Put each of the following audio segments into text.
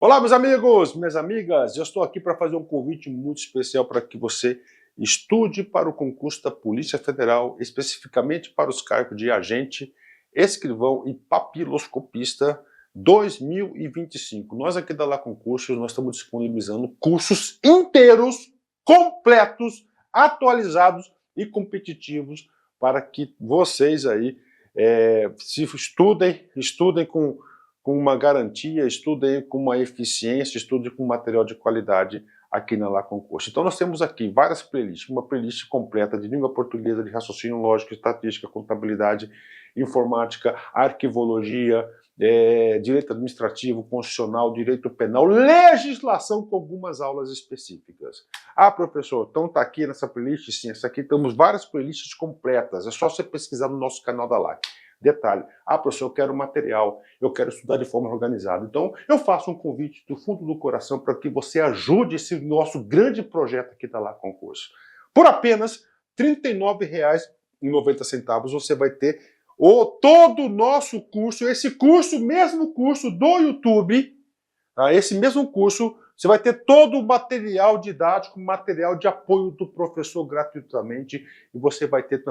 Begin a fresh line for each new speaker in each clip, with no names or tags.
Olá, meus amigos, minhas amigas. Eu estou aqui para fazer um convite muito especial para que você estude para o concurso da Polícia Federal, especificamente para os cargos de agente, escrivão e papiloscopista 2025. Nós aqui da La Concursos, nós estamos disponibilizando cursos inteiros, completos, atualizados e competitivos para que vocês aí se estudem com uma garantia, estudem com uma eficiência, estudem com material de qualidade aqui na La Concurso. Então nós temos aqui várias playlists, uma playlist completa de língua portuguesa, de raciocínio lógico, estatística, contabilidade, informática, arquivologia, direito administrativo, constitucional, direito penal, legislação com algumas aulas específicas. Ah, professor, então está aqui nessa playlist? Sim, essa aqui temos várias playlists completas, é só você pesquisar no nosso canal da LAC. Detalhe, professor, eu quero material, eu quero estudar de forma organizada. Então, eu faço um convite do fundo do coração para que você ajude esse nosso grande projeto aqui da La Concurso. Por apenas R$ 39,90 você vai ter todo o nosso curso, esse curso, mesmo curso do YouTube, tá? Esse mesmo curso, você vai ter todo o material didático, material de apoio do professor gratuitamente, e você vai ter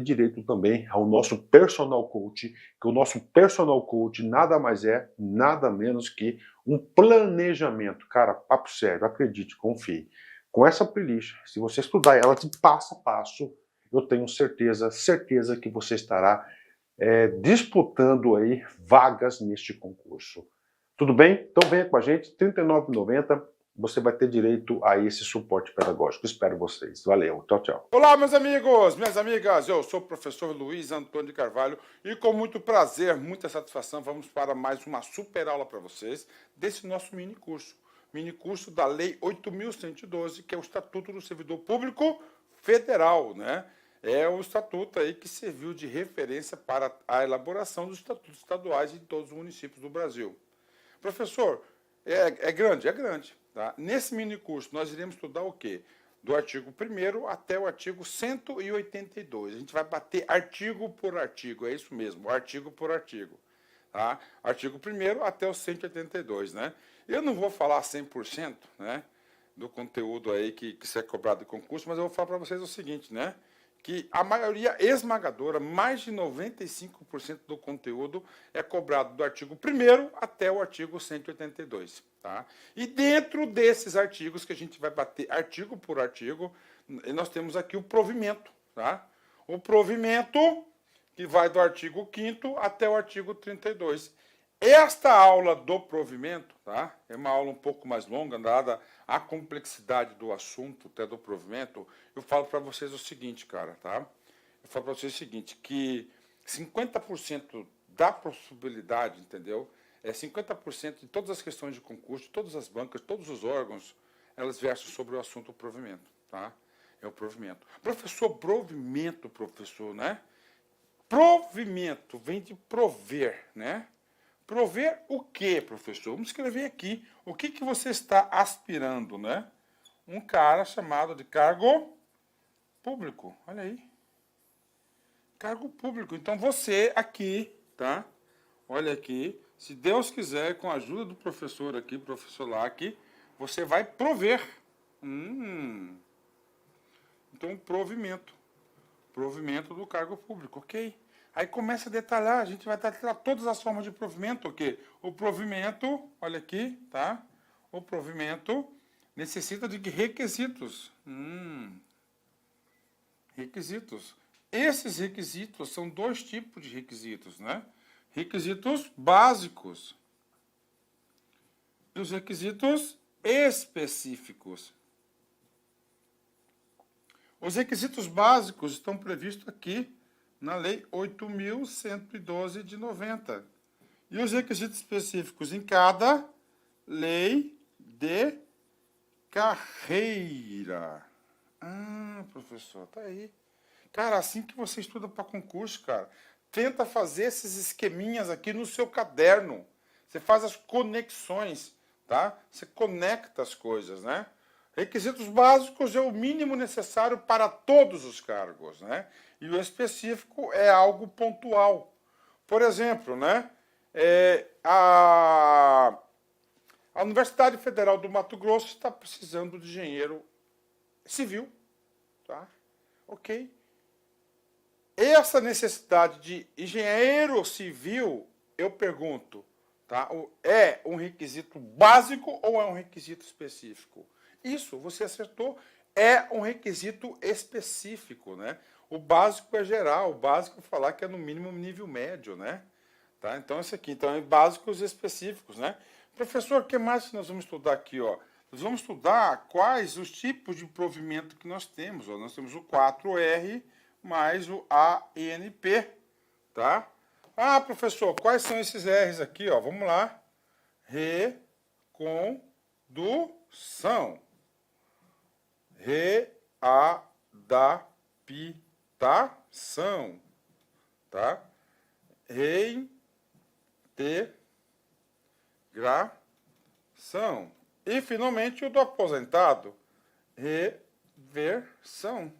direito também ao nosso personal coach, que o nosso personal coach nada mais é, nada menos que um planejamento. Cara, papo sério, acredite, confie. Com essa playlist, se você estudar ela de passo a passo, eu tenho certeza que você estará disputando aí vagas neste concurso. Tudo bem? Então venha com a gente, R$ 39,90, você vai ter direito a esse suporte pedagógico. Espero vocês. Valeu, tchau, tchau.
Olá, meus amigos, minhas amigas, eu sou o professor Luiz Antônio de Carvalho e com muito prazer, muita satisfação, vamos para mais uma super aula para vocês desse nosso mini curso da Lei 8.112, que é o Estatuto do Servidor Público Federal, né? É o estatuto aí que serviu de referência para a elaboração dos estatutos estaduais em todos os municípios do Brasil. Professor, é grande? É grande. Tá? Nesse mini curso nós iremos estudar o quê? Do artigo 1º até o artigo 182. A gente vai bater artigo por artigo, é isso mesmo, artigo por artigo. Tá? Artigo 1º até o 182, né? Eu não vou falar 100%, né, do conteúdo aí que é cobrado de concurso, mas eu vou falar para vocês o seguinte, né? Que a maioria esmagadora, mais de 95% do conteúdo é cobrado do artigo 1º até o artigo 182. Tá? E dentro desses artigos, que a gente vai bater artigo por artigo, nós temos aqui o provimento. Tá? O provimento, que vai do artigo 5º até o artigo 32. Esta aula do provimento, tá? É uma aula um pouco mais longa, dada a complexidade do assunto, até do provimento. Eu falo para vocês o seguinte, cara, tá? Eu falo para vocês o seguinte, que 50% da possibilidade, entendeu? 50% de todas as questões de concurso, todas as bancas, todos os órgãos, elas versam sobre o assunto provimento, tá? É o provimento. Professor, provimento, professor, né? Provimento vem de prover, né? Prover o quê, professor? Vamos escrever aqui. O que você está aspirando, né? Um cara chamado de cargo público. Olha aí. Cargo público. Então você aqui, tá? Olha aqui. Se Deus quiser, com a ajuda do professor aqui, professor Lac, você vai prover. Então, provimento. Provimento do cargo público, ok? Aí começa a detalhar, a gente vai detalhar todas as formas de provimento, ok? O provimento, olha aqui, tá? O provimento necessita de requisitos. Requisitos. Esses requisitos são dois tipos de requisitos, né? Requisitos básicos e os requisitos específicos. Os requisitos básicos estão previstos aqui na Lei 8.112 de 90. E os requisitos específicos em cada lei de carreira. Professor, tá aí. Cara, assim que você estuda para concurso, cara, tenta fazer esses esqueminhas aqui no seu caderno. Você faz as conexões, tá? Você conecta as coisas, né? Requisitos básicos é o mínimo necessário para todos os cargos, né? E o específico é algo pontual. Por exemplo, né? A Universidade Federal do Mato Grosso está precisando de engenheiro civil, tá? Ok? Essa necessidade de engenheiro civil, eu pergunto, tá? É um requisito básico ou é um requisito específico? Isso, você acertou, é um requisito específico, né? O básico é geral, o básico é falar que é no mínimo nível médio, né? Tá? Então, esse aqui, então, é básicos e específicos, né? Professor, o que mais nós vamos estudar aqui, ó? Nós vamos estudar quais os tipos de provimento que nós temos, ó. Nós temos o 4R mais o ANP, tá? Ah, professor, quais são esses R's aqui, ó? Vamos lá. Recondução. Readaptação, tá? Reintegração. E, finalmente, o do aposentado. Reversão.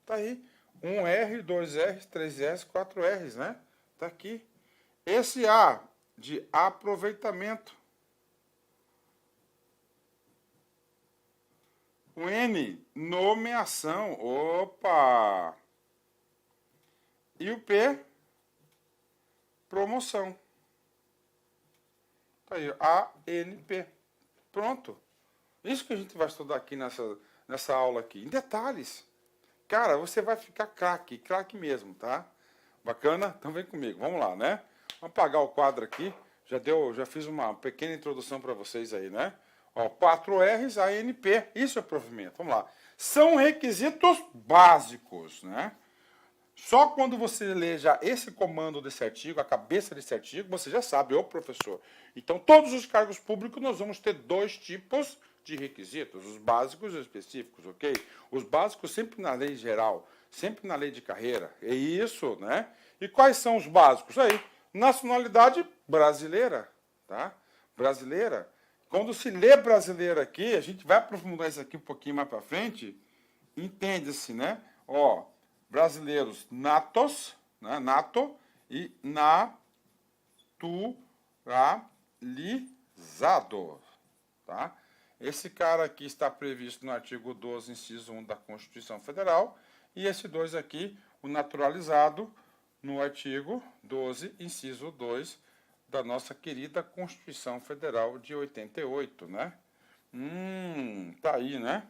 Tá aí. 1R, 2R, 3R, 4Rs, né? Tá aqui. Esse A de aproveitamento. O N, nomeação. Opa! E o P, promoção. Tá aí, ANP. Pronto. Isso que a gente vai estudar aqui nessa aula aqui. Em detalhes. Cara, você vai ficar craque mesmo, tá? Bacana? Então vem comigo. Vamos lá, né? Vamos apagar o quadro aqui. Já fiz uma pequena introdução para vocês aí, né? Ó, 4Rs, ANP. Isso é provimento. Vamos lá. São requisitos básicos, né? Só quando você lê já esse comando desse artigo, a cabeça desse artigo, você já sabe, ô professor. Então, todos os cargos públicos nós vamos ter dois tipos de requisitos, os básicos e os específicos, ok? Os básicos sempre na lei geral, sempre na lei de carreira. É isso, né? E quais são os básicos? Aí, nacionalidade brasileira, tá? Brasileira. Quando se lê brasileira aqui, a gente vai aprofundar isso aqui um pouquinho mais para frente, entende-se, né? Ó, brasileiros natos, né? Nato e naturalizados, tá? Esse cara aqui está previsto no artigo 12, inciso 1 da Constituição Federal, e esse 2 aqui, o naturalizado, no artigo 12, inciso 2 da nossa querida Constituição Federal de 88, né? Tá aí, né?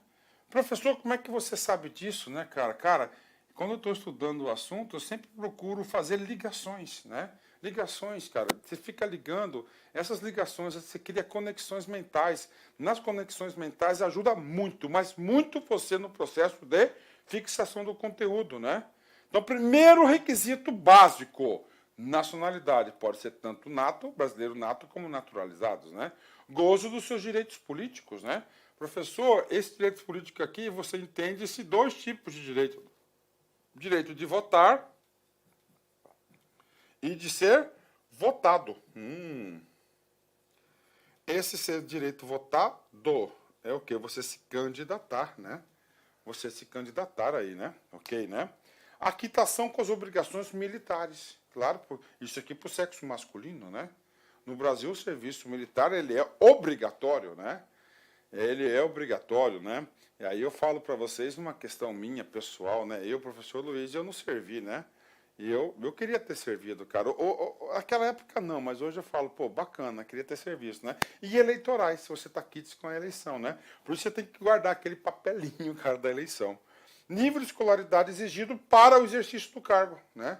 Professor, como é que você sabe disso, né, cara? Cara, quando eu estou estudando o assunto, eu sempre procuro fazer ligações, né? Ligações, cara. Você fica ligando, essas ligações, você cria conexões mentais. Nas conexões mentais ajuda muito, mas muito você no processo de fixação do conteúdo, né? Então, primeiro requisito básico, nacionalidade. Pode ser tanto nato, brasileiro nato, como naturalizados, né? Gozo dos seus direitos políticos, né? Professor, esse direito político aqui, você entende esses dois tipos de direito. Direito de votar e de ser votado. Esse ser direito votado é o quê? Você se candidatar, né? Você se candidatar aí, né? Ok, né? A quitação com as obrigações militares. Claro, isso aqui para o sexo masculino, né? No Brasil, o serviço militar, ele é obrigatório, né? Ele é obrigatório, né? E aí eu falo para vocês uma questão minha, pessoal, né? Eu, professor Luiz, eu não servi, né? E eu queria ter servido, cara. Aquela época não, mas hoje eu falo, pô, bacana, queria ter serviço, né? E eleitorais, se você está quites com a eleição, né? Por isso você tem que guardar aquele papelinho, cara, da eleição. Nível de escolaridade exigido para o exercício do cargo, né?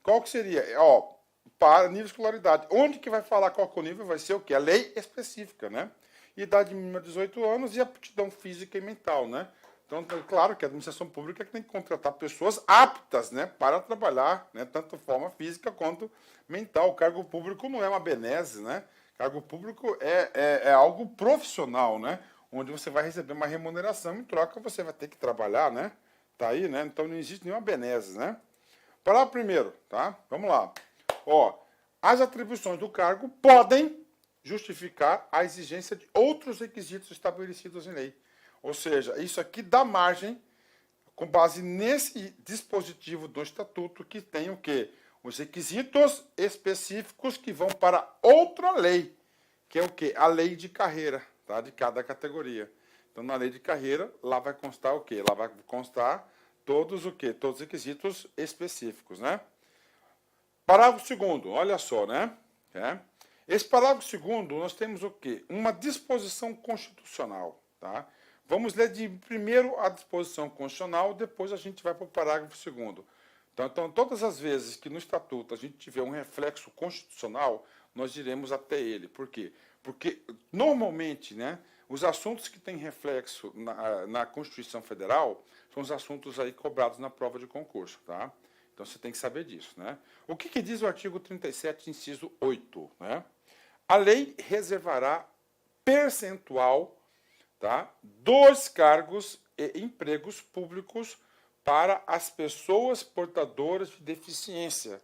Qual que seria? Ó, para nível de escolaridade. Onde que vai falar qual que é o nível? Vai ser o quê? A lei específica, né? Idade mínima de 18 anos e aptidão física e mental, né? Então, claro que a administração pública tem que contratar pessoas aptas, né, para trabalhar, né, tanto forma física quanto mental. O cargo público não é uma benesse, né? Cargo público é algo profissional, né? Onde você vai receber uma remuneração, em troca você vai ter que trabalhar, né? Tá aí, né? Então não existe nenhuma benesse, né? Parágrafo primeiro, tá? Vamos lá. Ó, as atribuições do cargo podem justificar a exigência de outros requisitos estabelecidos em lei. Ou seja, isso aqui dá margem, com base nesse dispositivo do Estatuto, que tem o quê? os requisitos específicos que vão para outra lei, que é o quê? A lei de carreira, tá? De cada categoria. Então, na lei de carreira, lá vai constar o quê? Lá vai constar todos o quê? Todos os requisitos específicos, né? Parágrafo 2º, olha só, né? Esse parágrafo 2º, nós temos o quê? Uma disposição constitucional, tá? Vamos ler de primeiro a disposição constitucional, depois a gente vai para o parágrafo 2º. Então, todas as vezes que no Estatuto a gente tiver um reflexo constitucional, nós iremos até ele. Por quê? Porque, normalmente, né, os assuntos que têm reflexo na Constituição Federal são os assuntos aí cobrados na prova de concurso, tá? Então, você tem que saber disso, né? O que diz o artigo 37, inciso 8, né? A lei reservará percentual, tá, dos cargos e empregos públicos para as pessoas portadoras de deficiência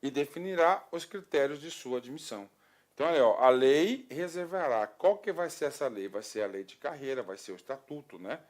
e definirá os critérios de sua admissão. Então, olha, ó, a lei reservará. Qual que vai ser essa lei? Vai ser a lei de carreira, vai ser o estatuto, né?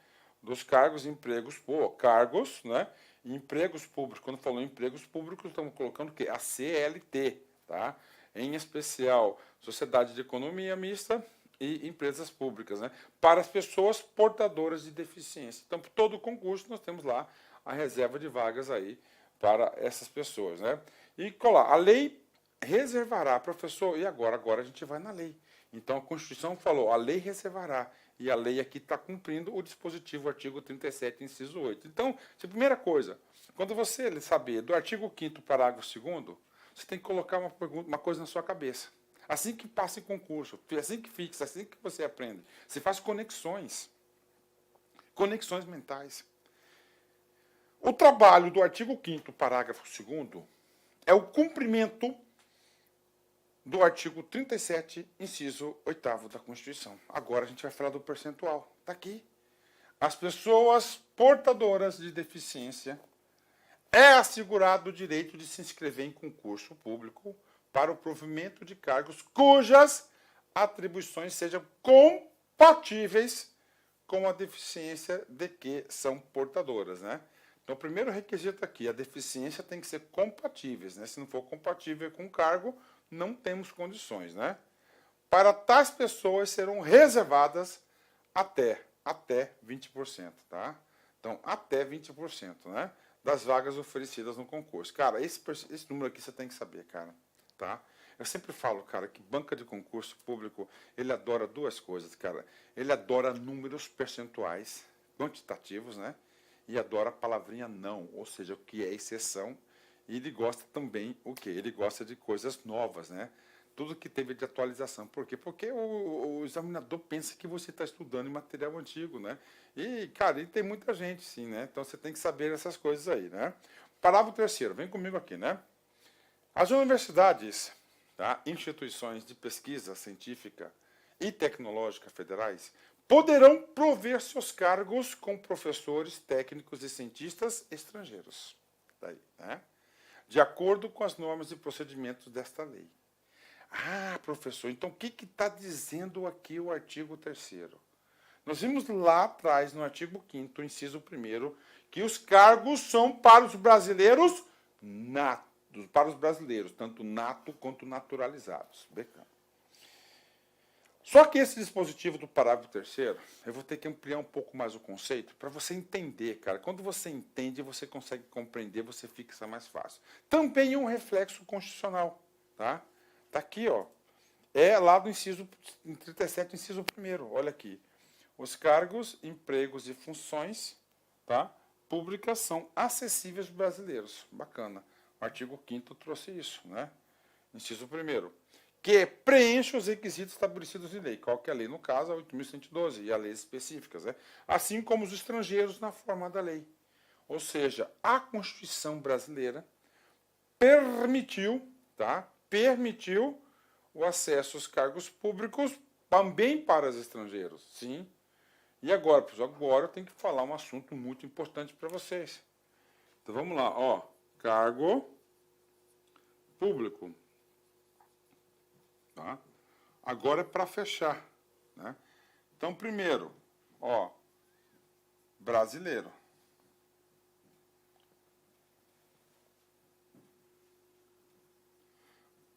Dos cargos e empregos, cargos, né? E empregos públicos. Quando falou empregos públicos, estamos colocando o quê? A CLT, tá? Em especial, Sociedade de Economia Mista e empresas públicas, né? Para as pessoas portadoras de deficiência. Então, por todo o concurso, nós temos lá a reserva de vagas aí para essas pessoas, né? E colar, a lei reservará, professor, e agora? Agora a gente vai na lei. Então, a Constituição falou, a lei reservará, e a lei aqui está cumprindo o dispositivo, artigo 37, inciso 8. Então, a primeira coisa, quando você saber do artigo 5º, parágrafo 2º, você tem que colocar uma coisa na sua cabeça. Assim que passa em concurso, assim que fixa, assim que você aprende, você faz conexões mentais. O trabalho do artigo 5º, parágrafo 2º, é o cumprimento do artigo 37, inciso 8º da Constituição. Agora a gente vai falar do percentual. Está aqui. As pessoas portadoras de deficiência é assegurado o direito de se inscrever em concurso público para o provimento de cargos cujas atribuições sejam compatíveis com a deficiência de que são portadoras, né? Então, o primeiro requisito aqui, a deficiência tem que ser compatíveis, né? Se não for compatível com o cargo, não temos condições, né? Para tais pessoas serão reservadas até 20%, tá? Então, até 20%, né? Das vagas oferecidas no concurso. Cara, esse número aqui você tem que saber, cara, tá? Eu sempre falo, cara, que banca de concurso público, ele adora duas coisas, cara. Ele adora números percentuais, quantitativos, né? E adora a palavrinha não, ou seja, o que é exceção. E ele gosta também o quê? Ele gosta de coisas novas, né? Tudo que teve de atualização. Por quê? Porque o examinador pensa que você está estudando em material antigo, né? E, cara, e tem muita gente, sim, né? Então você tem que saber essas coisas aí, né? Parágrafo 3º, vem comigo aqui, né? As universidades, tá? Instituições de pesquisa científica e tecnológica federais poderão prover seus cargos com professores, técnicos e cientistas estrangeiros. Daí, né? De acordo com as normas e procedimentos desta lei. Ah, professor, então o que está dizendo aqui o artigo 3º? Nós vimos lá atrás, no artigo 5º, inciso 1º, que os cargos são para os brasileiros natos, tanto nato quanto naturalizados. Becão. Só que esse dispositivo do parágrafo 3º, eu vou ter que ampliar um pouco mais o conceito para você entender, cara. Quando você entende, você consegue compreender, você fixa mais fácil. Também é um reflexo constitucional, tá? Tá aqui, ó. É lá do inciso 37, inciso 1º. Olha aqui. Os cargos, empregos e funções, tá, públicas são acessíveis aos brasileiros. Bacana. O artigo 5º trouxe isso, né? Inciso 1º. Que preenche os requisitos estabelecidos em lei. Qual que é a lei? No caso, a 8.112 e as leis específicas, né? Assim como os estrangeiros na forma da lei. Ou seja, a Constituição brasileira permitiu, tá? Permitiu o acesso aos cargos públicos também para os estrangeiros, sim. E agora, pessoal, agora eu tenho que falar um assunto muito importante para vocês. Então vamos lá, ó, cargo público. Tá? Agora é para fechar, né? Então, primeiro, ó, brasileiro.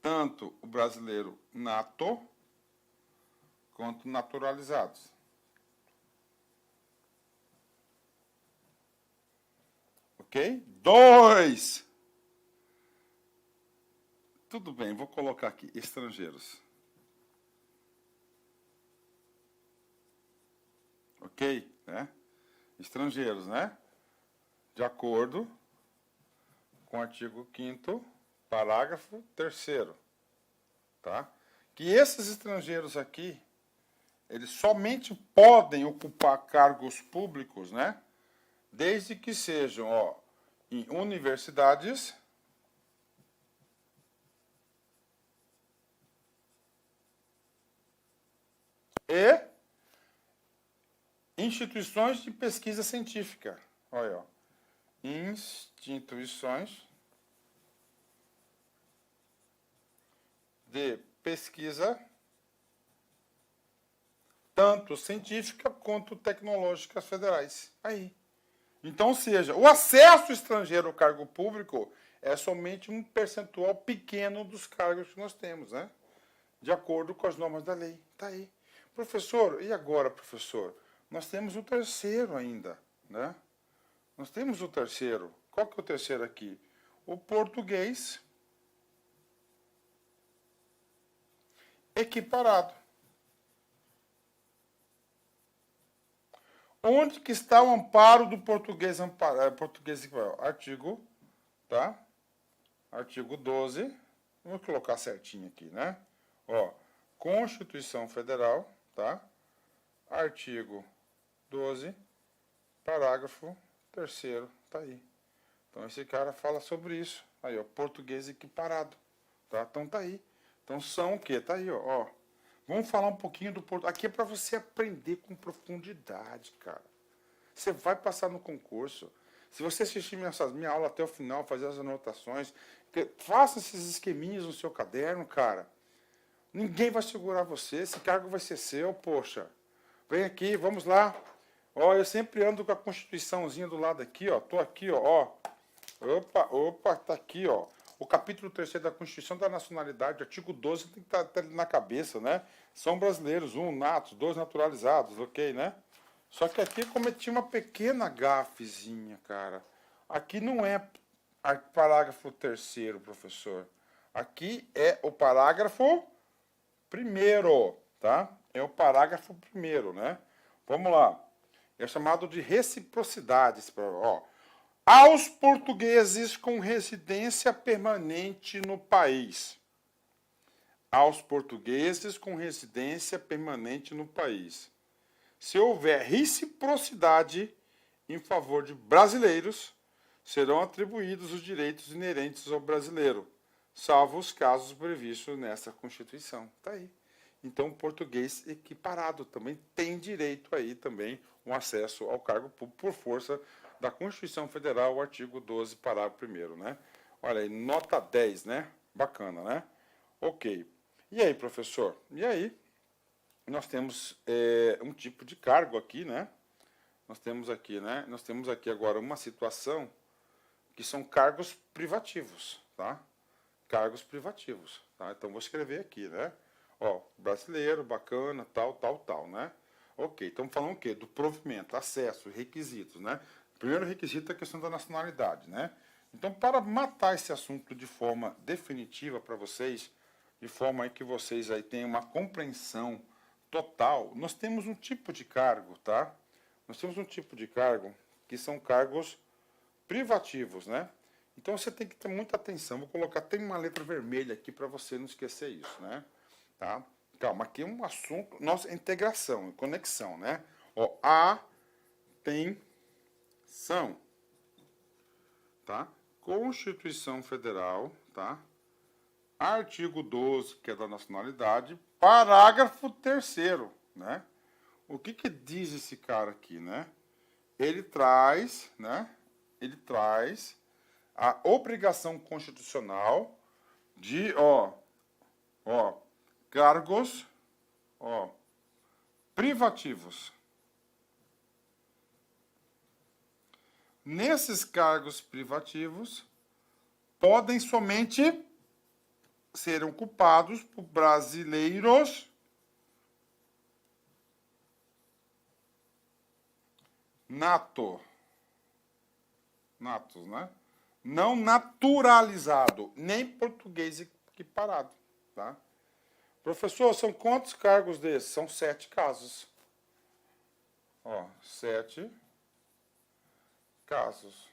tanto o brasileiro nato quanto naturalizados. Ok? 2. Tudo bem, vou colocar aqui estrangeiros. Ok? Né? Estrangeiros, né? De acordo com o artigo 5º, parágrafo 3º, tá? Que esses estrangeiros aqui, eles somente podem ocupar cargos públicos, né? Desde que sejam, ó, em universidades e instituições de pesquisa científica. Olha, ó. Instituições de pesquisa, tanto científica quanto tecnológicas federais. Aí. Então, ou seja, o acesso estrangeiro ao cargo público é somente um percentual pequeno dos cargos que nós temos, né? De acordo com as normas da lei. Tá aí. Professor, e agora, professor? Nós temos o terceiro ainda, né? Nós temos o terceiro. Qual que é o terceiro aqui? O português equiparado. Onde que está o amparo do português equiparado? Artigo, tá? Artigo 12. Vou colocar certinho aqui, né? Ó, Constituição Federal, tá? Artigo 12, parágrafo 3º, tá aí. Então, esse cara fala sobre isso. Aí, ó, português equiparado, tá? Então, tá aí. Então, são o quê? Tá aí, ó. Vamos falar um pouquinho do português. Aqui é para você aprender com profundidade, cara. Você vai passar no concurso. Se você assistir minha aula até o final, fazer as anotações, faça esses esqueminhas no seu caderno, cara. Ninguém vai segurar você. Esse cargo vai ser seu, poxa. Vem aqui, vamos lá. Ó, eu sempre ando com a Constituiçãozinha do lado aqui, ó. Tô aqui, ó. Opa, tá aqui, ó. O capítulo 3º da Constituição da Nacionalidade, artigo 12, tem que estar na cabeça, né? São brasileiros, 1 natos, 2 naturalizados, ok, né? Só que aqui eu cometi uma pequena gafezinha, cara. Aqui não é parágrafo 3º, professor. Aqui é o parágrafo 1º, tá? É o parágrafo 1º, né? Vamos lá. É chamado de reciprocidade. Ó. Aos portugueses com residência permanente no país. Aos portugueses com residência permanente no país. Se houver reciprocidade em favor de brasileiros, serão atribuídos os direitos inerentes ao brasileiro, salvo os casos previstos nessa Constituição. Tá aí. Então, o português equiparado também tem direito aí também um acesso ao cargo público por força da Constituição Federal, o artigo 12, parágrafo 1º, né? Olha aí, nota 10, né? Bacana, né? Ok. E aí, professor? E aí, nós temos um tipo de cargo aqui, né? Nós temos aqui agora uma situação que são cargos privativos, tá? Cargos privativos, tá? Então, vou escrever aqui, né? Ó, brasileiro, bacana, tal, né? Ok, estamos falando o quê? Do provimento, acesso, requisitos, né? O primeiro requisito é a questão da nacionalidade, né? Então, para matar esse assunto de forma definitiva para vocês, de forma aí que vocês aí tenham uma compreensão total, nós temos um tipo de cargo, tá? Nós temos um tipo de cargo que são cargos privativos, né? Então, você tem que ter muita atenção. Vou colocar, tem uma letra vermelha aqui para você não esquecer isso, né? Tá? Calma, aqui é um assunto, nossa, integração, conexão, né? Ó, atenção, tá? Constituição Federal, tá? Artigo 12, que é da nacionalidade, parágrafo 3º, né? O que que diz esse cara aqui, né? Ele traz, né? Ele traz a obrigação constitucional de, cargos, privativos. Nesses cargos privativos, podem somente serem ocupados por brasileiros natos, né? Não naturalizado, nem português equiparado, tá? Professor, são quantos cargos desses? São 7 casos. Ó, 7 casos.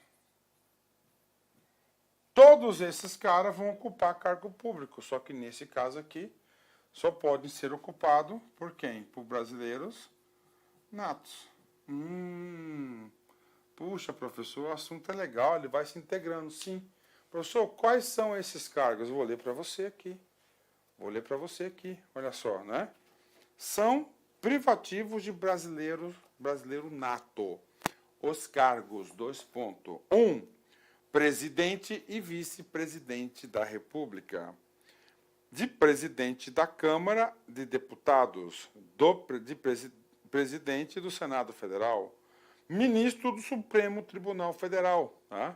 Todos esses caras vão ocupar cargo público, só que nesse caso aqui, só podem ser ocupados por quem? Por brasileiros natos. Puxa, professor, o assunto é legal, ele vai se integrando, sim. Professor, quais são esses cargos? Eu vou ler para você aqui. Olha só, né? São privativos de brasileiro nato. Os cargos, 1. Presidente e vice-presidente da República. De presidente da Câmara de Deputados. Presidente do Senado Federal. Ministro do Supremo Tribunal Federal. Tá?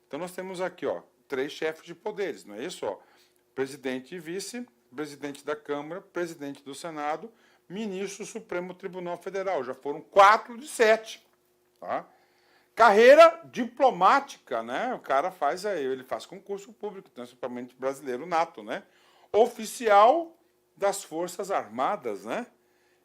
Então, nós temos aqui 3 chefes de poderes, não é isso? Presidente e vice, presidente da Câmara, presidente do Senado, ministro do Supremo Tribunal Federal. Já foram 4 de 7. Tá? Carreira diplomática, né? O cara ele faz concurso público, principalmente brasileiro nato, né? Oficial das Forças Armadas, né?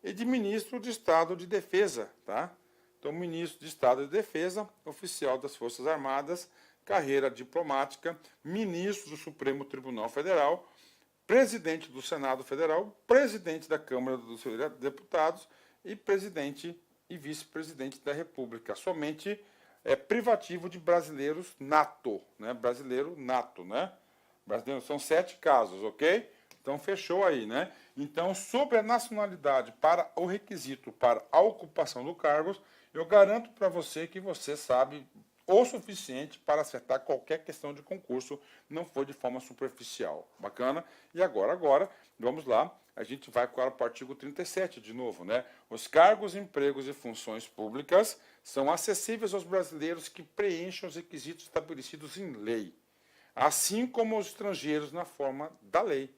E de ministro de Estado de Defesa, tá? Então, ministro de Estado de Defesa, oficial das Forças Armadas, carreira diplomática, ministro do Supremo Tribunal Federal, presidente do Senado Federal, presidente da Câmara dos Deputados e presidente e vice-presidente da República. Somente privativo de brasileiros nato, né? Brasileiro nato, né? Brasileiro, são 7 casos, ok? Então, fechou aí, né? Então, sobre a nacionalidade para o requisito para a ocupação do cargo, eu garanto para você que você sabe o suficiente para acertar qualquer questão de concurso, não foi de forma superficial. Bacana? E agora, vamos lá, a gente vai para o artigo 37 de novo, né? Os cargos, empregos e funções públicas são acessíveis aos brasileiros que preencham os requisitos estabelecidos em lei, assim como aos estrangeiros na forma da lei.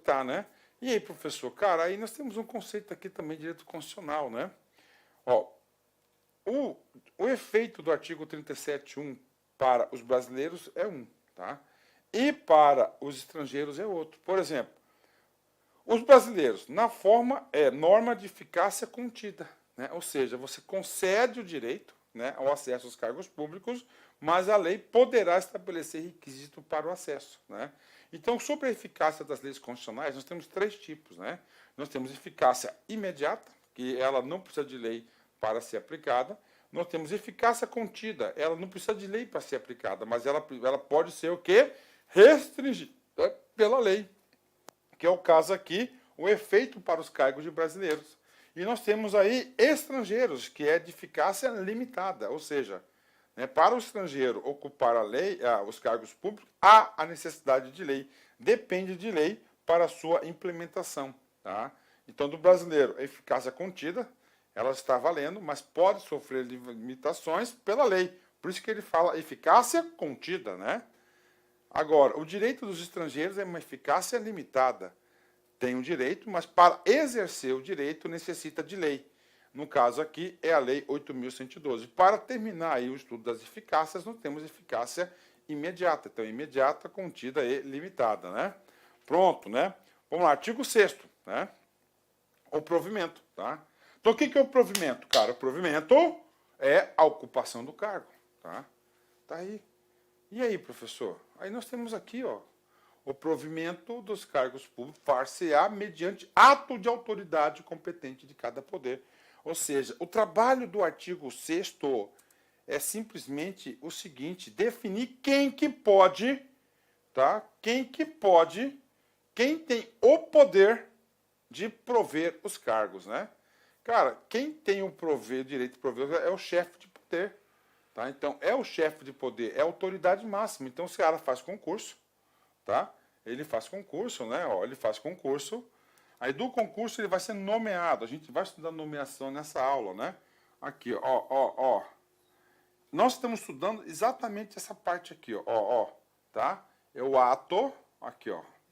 Tá, né? E aí, professor? Cara, aí nós temos um conceito aqui também de direito constitucional, né? O efeito do artigo 37.1 para os brasileiros é um, tá? E para os estrangeiros é outro. Por exemplo, os brasileiros, na forma, norma de eficácia contida, né? Ou seja, você concede o direito, né, ao acesso aos cargos públicos, mas a lei poderá estabelecer requisito para o acesso, né? Então, sobre a eficácia das leis constitucionais, nós temos 3 tipos, né? Nós temos eficácia imediata, que ela não precisa de lei para ser aplicada. Nós temos eficácia contida, ela não precisa de lei para ser aplicada, mas ela pode ser o quê? Restringida pela lei, que é o caso aqui, o efeito para os cargos de brasileiros. E nós temos aí estrangeiros, que é de eficácia limitada, ou seja, né, para o estrangeiro ocupar os cargos públicos, há a necessidade de lei, depende de lei para a sua implementação. Tá? Então, do brasileiro, a eficácia contida, ela está valendo, mas pode sofrer limitações pela lei. Por isso que ele fala eficácia contida, né? Agora, o direito dos estrangeiros é uma eficácia limitada. Tem um direito, mas para exercer o direito necessita de lei. No caso aqui, é a Lei 8.112. Para terminar aí o estudo das eficácias, nós temos eficácia imediata. Então, imediata, contida e limitada, né? Pronto, né? Vamos lá, artigo 6º, né? O provimento, tá? Então, o que é o provimento, cara? O provimento é a ocupação do cargo, tá? Tá aí. E aí, professor? Aí nós temos aqui, o provimento dos cargos públicos far-se-á mediante ato de autoridade competente de cada poder. Ou seja, o trabalho do artigo 6º é simplesmente o seguinte, definir quem que pode, tá? Quem tem o poder de prover os cargos, né? Cara, quem tem o direito de prover é o chefe de poder. Tá? Então, é o chefe de poder, é a autoridade máxima. Então, se o cara faz concurso, tá? Ele faz concurso, né? Ele faz concurso. Aí, do concurso, ele vai ser nomeado. A gente vai estudar nomeação nessa aula, né? Aqui, ó. Nós estamos estudando exatamente essa parte aqui, tá? É o ato, aqui,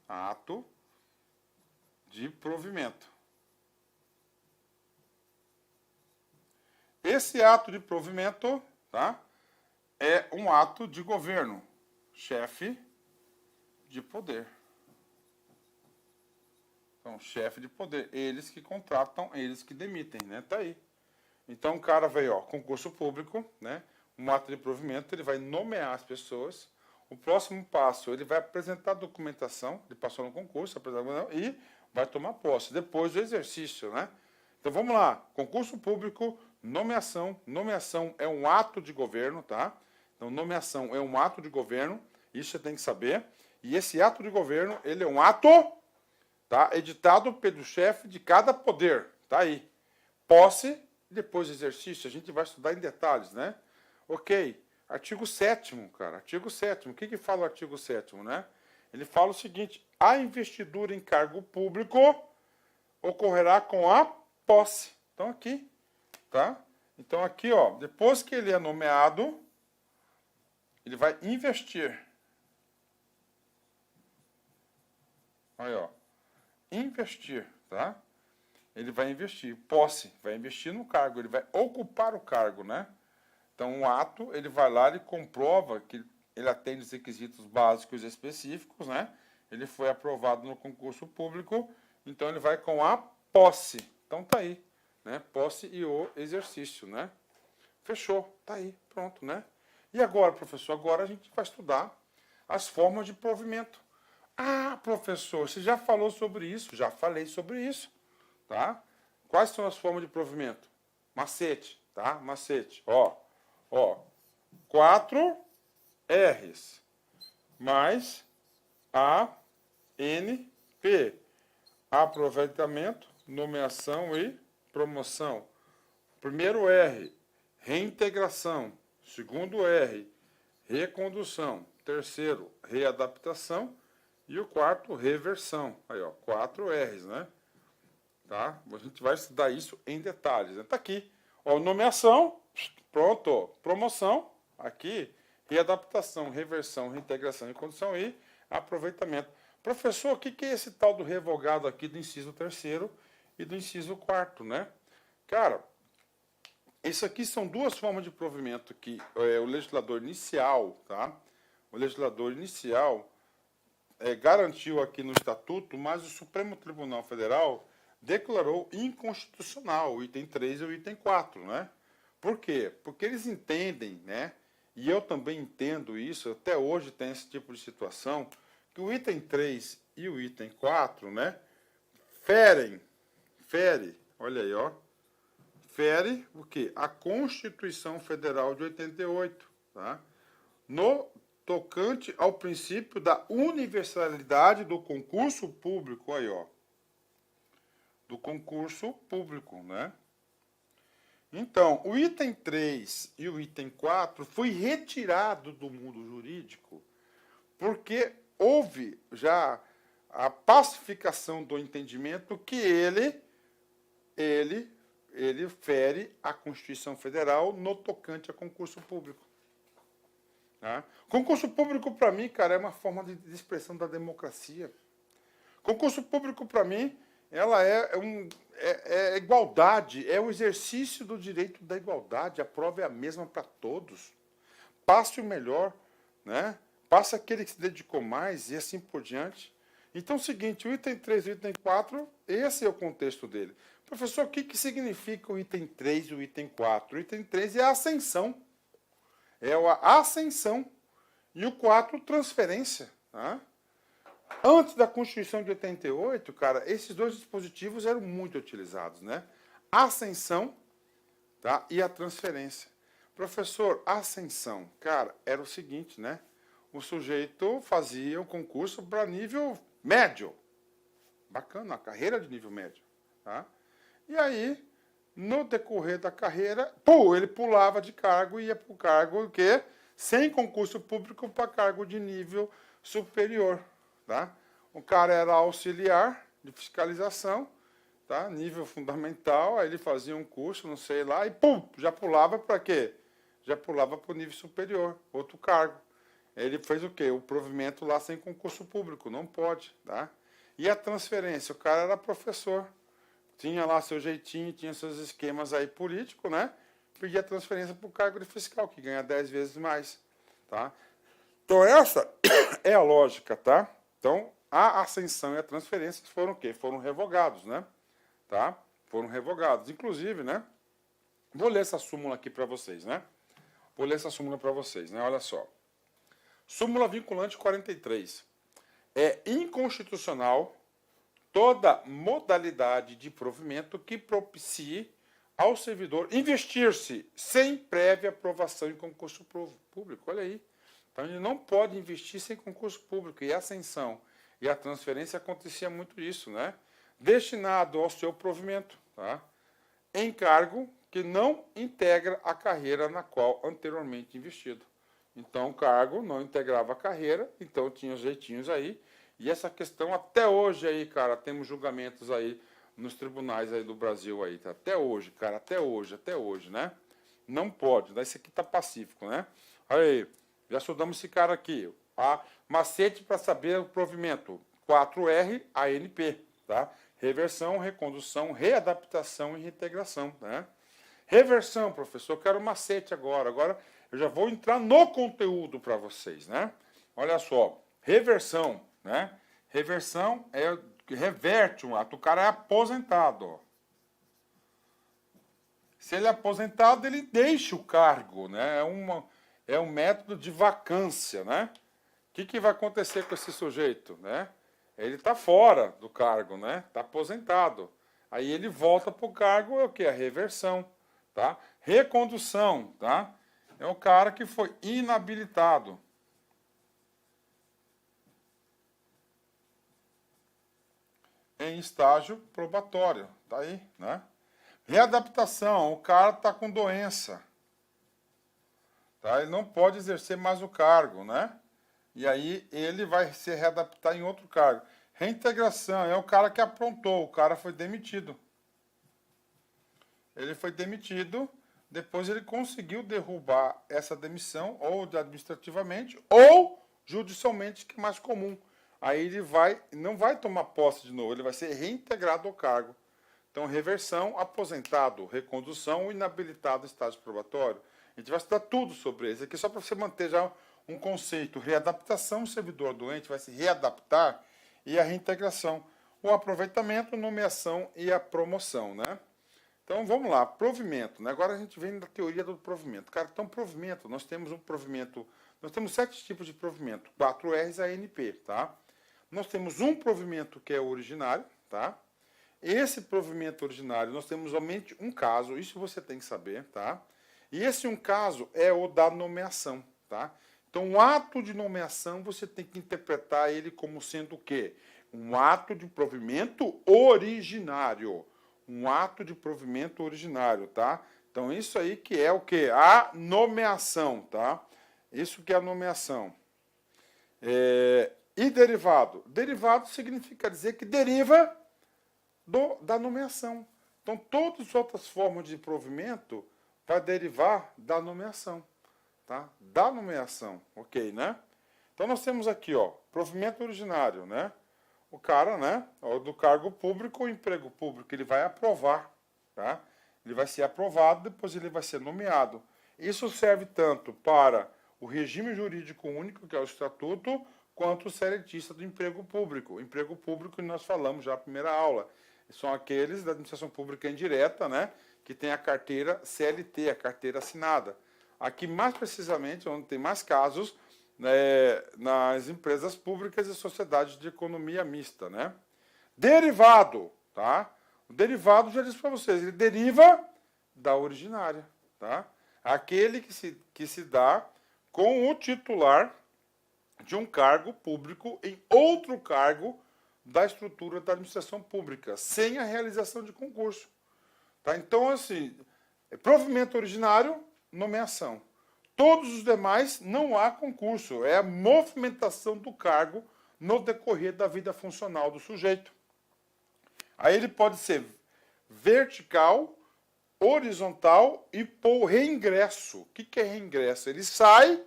Ato de provimento. Esse ato de provimento, tá, é um ato de governo, chefe de poder. Então, chefe de poder, eles que contratam, eles que demitem, né? Tá aí. Então, o cara veio, ó, concurso público, né? Um ato de provimento, ele vai nomear as pessoas. O próximo passo, ele vai apresentar a documentação, ele passou no concurso, e vai tomar posse, depois do exercício, né? Então, vamos lá. Concurso público, nomeação. Nomeação é um ato de governo, tá? Então, nomeação é um ato de governo, isso você tem que saber. E esse ato de governo, ele é um ato, tá, editado pelo chefe de cada poder, tá aí. Posse, depois exercício, a gente vai estudar em detalhes, né? Ok, artigo 7º, cara, artigo 7º. O que fala o artigo 7º, né? Ele fala o seguinte: a investidura em cargo público ocorrerá com a posse. Então, aqui, tá? Então, aqui, ó, depois que ele é nomeado, ele vai investir. Aí, ó, investir, tá? Ele vai investir, posse, vai investir no cargo, ele vai ocupar o cargo, né? Então, o ato, ele vai lá, ele comprova que ele atende os requisitos básicos e específicos, né? Ele foi aprovado no concurso público, então ele vai com a posse. Então, tá aí, né? Posse e o exercício, né? Fechou, tá aí, pronto, né? E agora, professor? Agora a gente vai estudar as formas de provimento. Ah, professor, você já falou sobre isso? Já falei sobre isso, tá? Quais são as formas de provimento? Macete, tá? Macete, ó. 4 R's mais ANP. Aproveitamento, nomeação e promoção. Primeiro R, reintegração. Segundo R, recondução. Terceiro, readaptação. E o quarto, reversão. Aí, ó, 4 R's, né? Tá? A gente vai estudar isso em detalhes. Tá aqui. Ó, nomeação, pronto. Promoção, aqui. Readaptação, reversão, reintegração e condução e aproveitamento. Professor, o que é esse tal do revogado aqui do inciso 3º e do inciso 4º, né? Cara, isso aqui são duas formas de provimento que o legislador inicial, tá? O legislador inicial garantiu aqui no Estatuto, mas o Supremo Tribunal Federal declarou inconstitucional o item 3 e o item 4, né? Por quê? Porque eles entendem, né? E eu também entendo isso, até hoje tem esse tipo de situação, que o item 3 e o item 4, né? Fere, olha aí, ó. Fere o quê? A Constituição Federal de 88, tá? No tocante ao princípio da universalidade do concurso público, aí, ó. Do concurso público, né? Então, o item 3 e o item 4 foi retirado do mundo jurídico porque houve já a pacificação do entendimento que ele fere a Constituição Federal no tocante a concurso público. Tá? Concurso público, para mim, cara, é uma forma de expressão da democracia. Concurso público, para mim, ela é igualdade, é o exercício do direito da igualdade. A prova é a mesma para todos. Passe o melhor, né? Passe aquele que se dedicou mais e assim por diante. Então, é o seguinte, o item 3 e o item 4, esse é o contexto dele. Professor, o que significa o item 3 e o item 4? O item 3 é a ascensão. É a ascensão. E o 4, transferência. Tá? Antes da Constituição de 88, cara, esses dois dispositivos eram muito utilizados, né? A ascensão, tá? E a transferência. Professor, a ascensão, cara, era o seguinte, né? O sujeito fazia um concurso para nível médio. Bacana, a carreira de nível médio, tá? E aí, no decorrer da carreira, ele pulava de cargo e ia para o cargo que sem concurso público para cargo de nível superior. Tá? O cara era auxiliar de fiscalização, tá? Nível fundamental, aí ele fazia um curso, não sei lá, e já pulava para quê? Já pulava para o nível superior, outro cargo. ele fez o quê? O provimento lá sem concurso público, não pode, tá? E a transferência, o cara era professor, tinha lá seu jeitinho, tinha seus esquemas aí políticos, né? Pedia transferência para o cargo de fiscal, que ganha 10 vezes mais, tá? Então essa é a lógica, tá? Então a ascensão e a transferência foram o quê? Foram revogados, né? Tá? Foram revogados. Inclusive, né? Vou ler essa súmula aqui para vocês, né? Vou ler essa súmula para vocês, né? Olha só. Súmula vinculante 43. É inconstitucional toda modalidade de provimento que propicie ao servidor investir-se sem prévia aprovação em concurso público. Olha aí. Então, ele não pode investir sem concurso público. E a ascensão e a transferência acontecia muito isso, né? Destinado ao seu provimento, tá? Em cargo que não integra a carreira na qual anteriormente investido. Então, o cargo não integrava a carreira, então tinha os jeitinhos aí. E essa questão até hoje aí, cara, temos julgamentos aí nos tribunais aí do Brasil aí, tá? Até hoje, cara, até hoje, né? Não pode, daí esse aqui tá pacífico, né? Aí, já estudamos esse cara aqui. Macete para saber o provimento, 4R, ANP, tá? Reversão, recondução, readaptação e reintegração, né? Reversão, professor, eu quero macete agora. Agora eu já vou entrar no conteúdo para vocês, né? Olha só, reversão, né? Reversão é reverte um ato, o cara é aposentado, ó. Se ele é aposentado, ele deixa o cargo, né? É um método de vacância, né? O que vai acontecer com esse sujeito, né? Ele está fora do cargo, né? Está aposentado. Aí ele volta para o cargo, é o que? A reversão, tá? Recondução, tá? É o cara que foi inabilitado. Em estágio probatório, tá aí, né? Readaptação, o cara está com doença, tá? Ele não pode exercer mais o cargo, né? E aí ele vai se readaptar em outro cargo. Reintegração é o cara que aprontou, o cara foi demitido. Ele foi demitido, depois ele conseguiu derrubar essa demissão, ou administrativamente, ou judicialmente, que é mais comum. Aí ele não vai tomar posse de novo, ele vai ser reintegrado ao cargo. Então, reversão, aposentado, recondução, inabilitado, estágio probatório. A gente vai estudar tudo sobre isso. Aqui só para você manter já um conceito. Readaptação, o servidor doente vai se readaptar, e a reintegração. O aproveitamento, nomeação e a promoção, né? Então, vamos lá. Provimento, né? Agora a gente vem da teoria do provimento. Cara, então, provimento, nós temos um provimento, nós temos 7 tipos de provimento, 4 R's ANP, tá? Nós temos um provimento que é o originário, tá? Esse provimento originário, nós temos somente um caso, isso você tem que saber, tá? E esse um caso é o da nomeação, tá? Então, o ato de nomeação, você tem que interpretar ele como sendo o quê? Um ato de provimento originário. Um ato de provimento originário, tá? Então, isso aí que é o quê? A nomeação, tá? Isso que é a nomeação. E derivado? Derivado significa dizer que deriva da nomeação. Então, todas as outras formas de provimento vai derivar da nomeação, tá? Da nomeação, ok, né? Então, nós temos aqui, ó, provimento originário, né? O cara, né, do cargo público ou emprego público, ele vai aprovar, tá? Ele vai ser aprovado, depois ele vai ser nomeado. Isso serve tanto para o regime jurídico único, que é o estatuto, quanto o seletista do emprego público. O emprego público que nós falamos já na primeira aula. São aqueles da administração pública indireta, né, que tem a carteira CLT, a carteira assinada. Aqui, mais precisamente, onde tem mais casos, nas empresas públicas e sociedades de economia mista, né? Derivado, tá? O derivado, já disse para vocês, ele deriva da originária, tá? Aquele que se dá com o titular de um cargo público em outro cargo da estrutura da administração pública, sem a realização de concurso, tá? Então, assim, provimento originário, nomeação. Todos os demais não há concurso, é a movimentação do cargo no decorrer da vida funcional do sujeito. Aí ele pode ser vertical, horizontal e por reingresso. O que é reingresso? Ele sai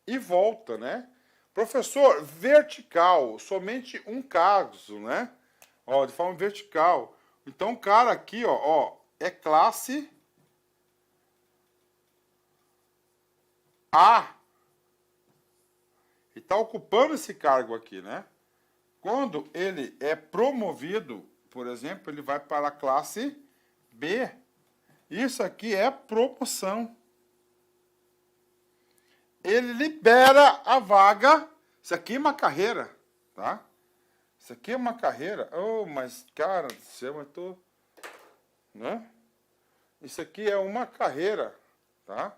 e volta, né? Professor, vertical, somente um caso, né? Ó, de forma vertical. Então, o cara aqui, ó, é classe A. E está ocupando esse cargo aqui, né? Quando ele é promovido, por exemplo, ele vai para a classe B. Isso aqui é promoção. Ele libera a vaga. Isso aqui é uma carreira, tá? Isso aqui é uma carreira. Oh, mas, cara do céu, eu tô... Né? Isso aqui é uma carreira, tá?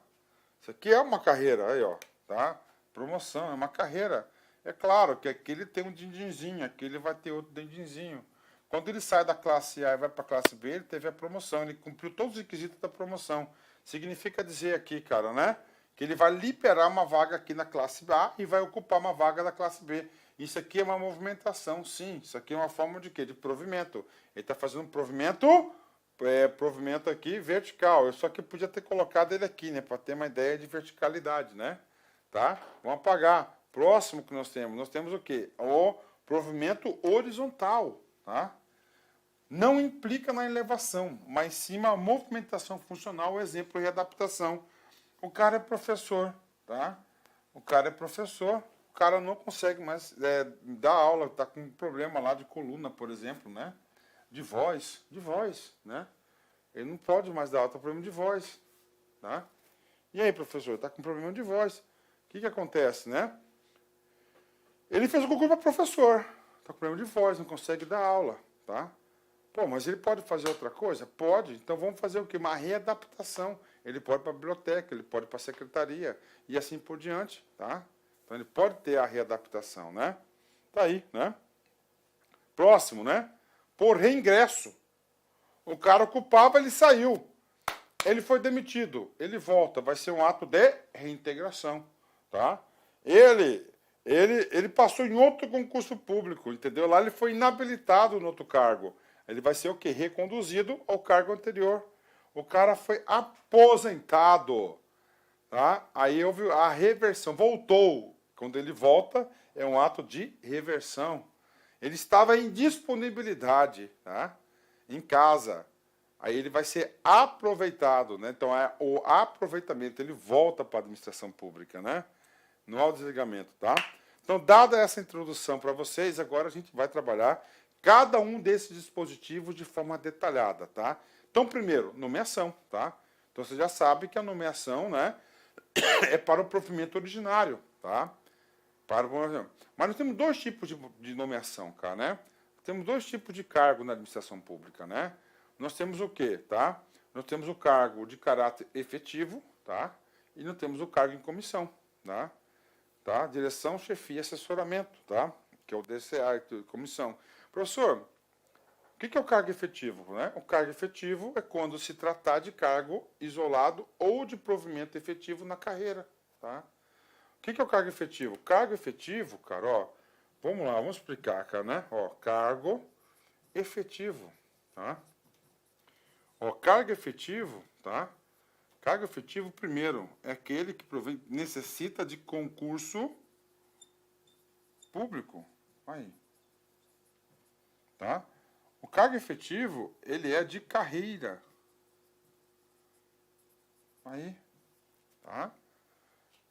Isso aqui é uma carreira, aí, ó, tá? Promoção, é uma carreira. É claro que aqui ele tem um din-dinzinho, aqui ele vai ter outro din-dinzinho. Quando ele sai da classe A e vai para a classe B, ele teve a promoção, ele cumpriu todos os requisitos da promoção. Significa dizer aqui, cara, né? Que ele vai liberar uma vaga aqui na classe A e vai ocupar uma vaga da classe B. Isso aqui é uma movimentação, sim. Isso aqui é uma forma de quê? De provimento. Ele está fazendo um provimento aqui vertical. Eu só que podia ter colocado ele aqui, né? Para ter uma ideia de verticalidade, né? Tá? Vamos apagar. Próximo que nós temos o quê? O provimento horizontal, tá? Não implica na elevação, mas sim uma movimentação funcional, exemplo, readaptação. O cara é professor, tá? O cara é professor, o cara não consegue mais dar aula, está com um problema lá de coluna, por exemplo, né? De voz, né? Ele não pode mais dar aula, está com problema de voz, tá? E aí, professor, está com problema de voz. O que acontece, né? Ele fez o concurso para professor, está com problema de voz, não consegue dar aula, tá? Pô, mas ele pode fazer outra coisa? Pode. Então vamos fazer o quê? Uma readaptação. Ele pode ir para a biblioteca, ele pode ir para a secretaria e assim por diante, tá? Então ele pode ter a readaptação, né? Tá aí, né? Próximo, né? Por reingresso. O cara ocupava, ele saiu. Ele foi demitido. Ele volta. Vai ser um ato de reintegração, tá? Ele passou em outro concurso público, entendeu? Lá ele foi inabilitado no outro cargo. Ele vai ser o quê? Reconduzido ao cargo anterior. O cara foi aposentado, tá? Aí houve a reversão. Voltou. Quando ele volta, é um ato de reversão. Ele estava em disponibilidade, tá? Em casa. Aí ele vai ser aproveitado, né? Então é o aproveitamento. Ele volta para a administração pública, né? No autodesligamento, tá? Então, dada essa introdução para vocês, agora a gente vai trabalhar cada um desses dispositivos de forma detalhada, tá? Então, primeiro, nomeação, tá? Então, você já sabe que a nomeação, né, é para o provimento originário, tá? Mas nós temos dois tipos de nomeação, cara, né? Temos dois tipos de cargo na administração pública, né? Nós temos o quê, tá? Nós temos o cargo de caráter efetivo, tá? E nós temos o cargo em comissão, tá? Tá? Direção, chefia e assessoramento, tá? Que é o DCA, comissão. Professor, o que é o cargo efetivo, né? O cargo efetivo é quando se tratar de cargo isolado ou de provimento efetivo na carreira, tá? O que é o cargo efetivo? Cargo efetivo, cara, ó, vamos lá, vamos explicar, cara, né? Ó, cargo efetivo, tá? Ó, cargo efetivo, tá? Cargo efetivo, primeiro, é aquele que necessita de concurso público. Aí. Tá? O cargo efetivo, ele é de carreira. Aí. Tá?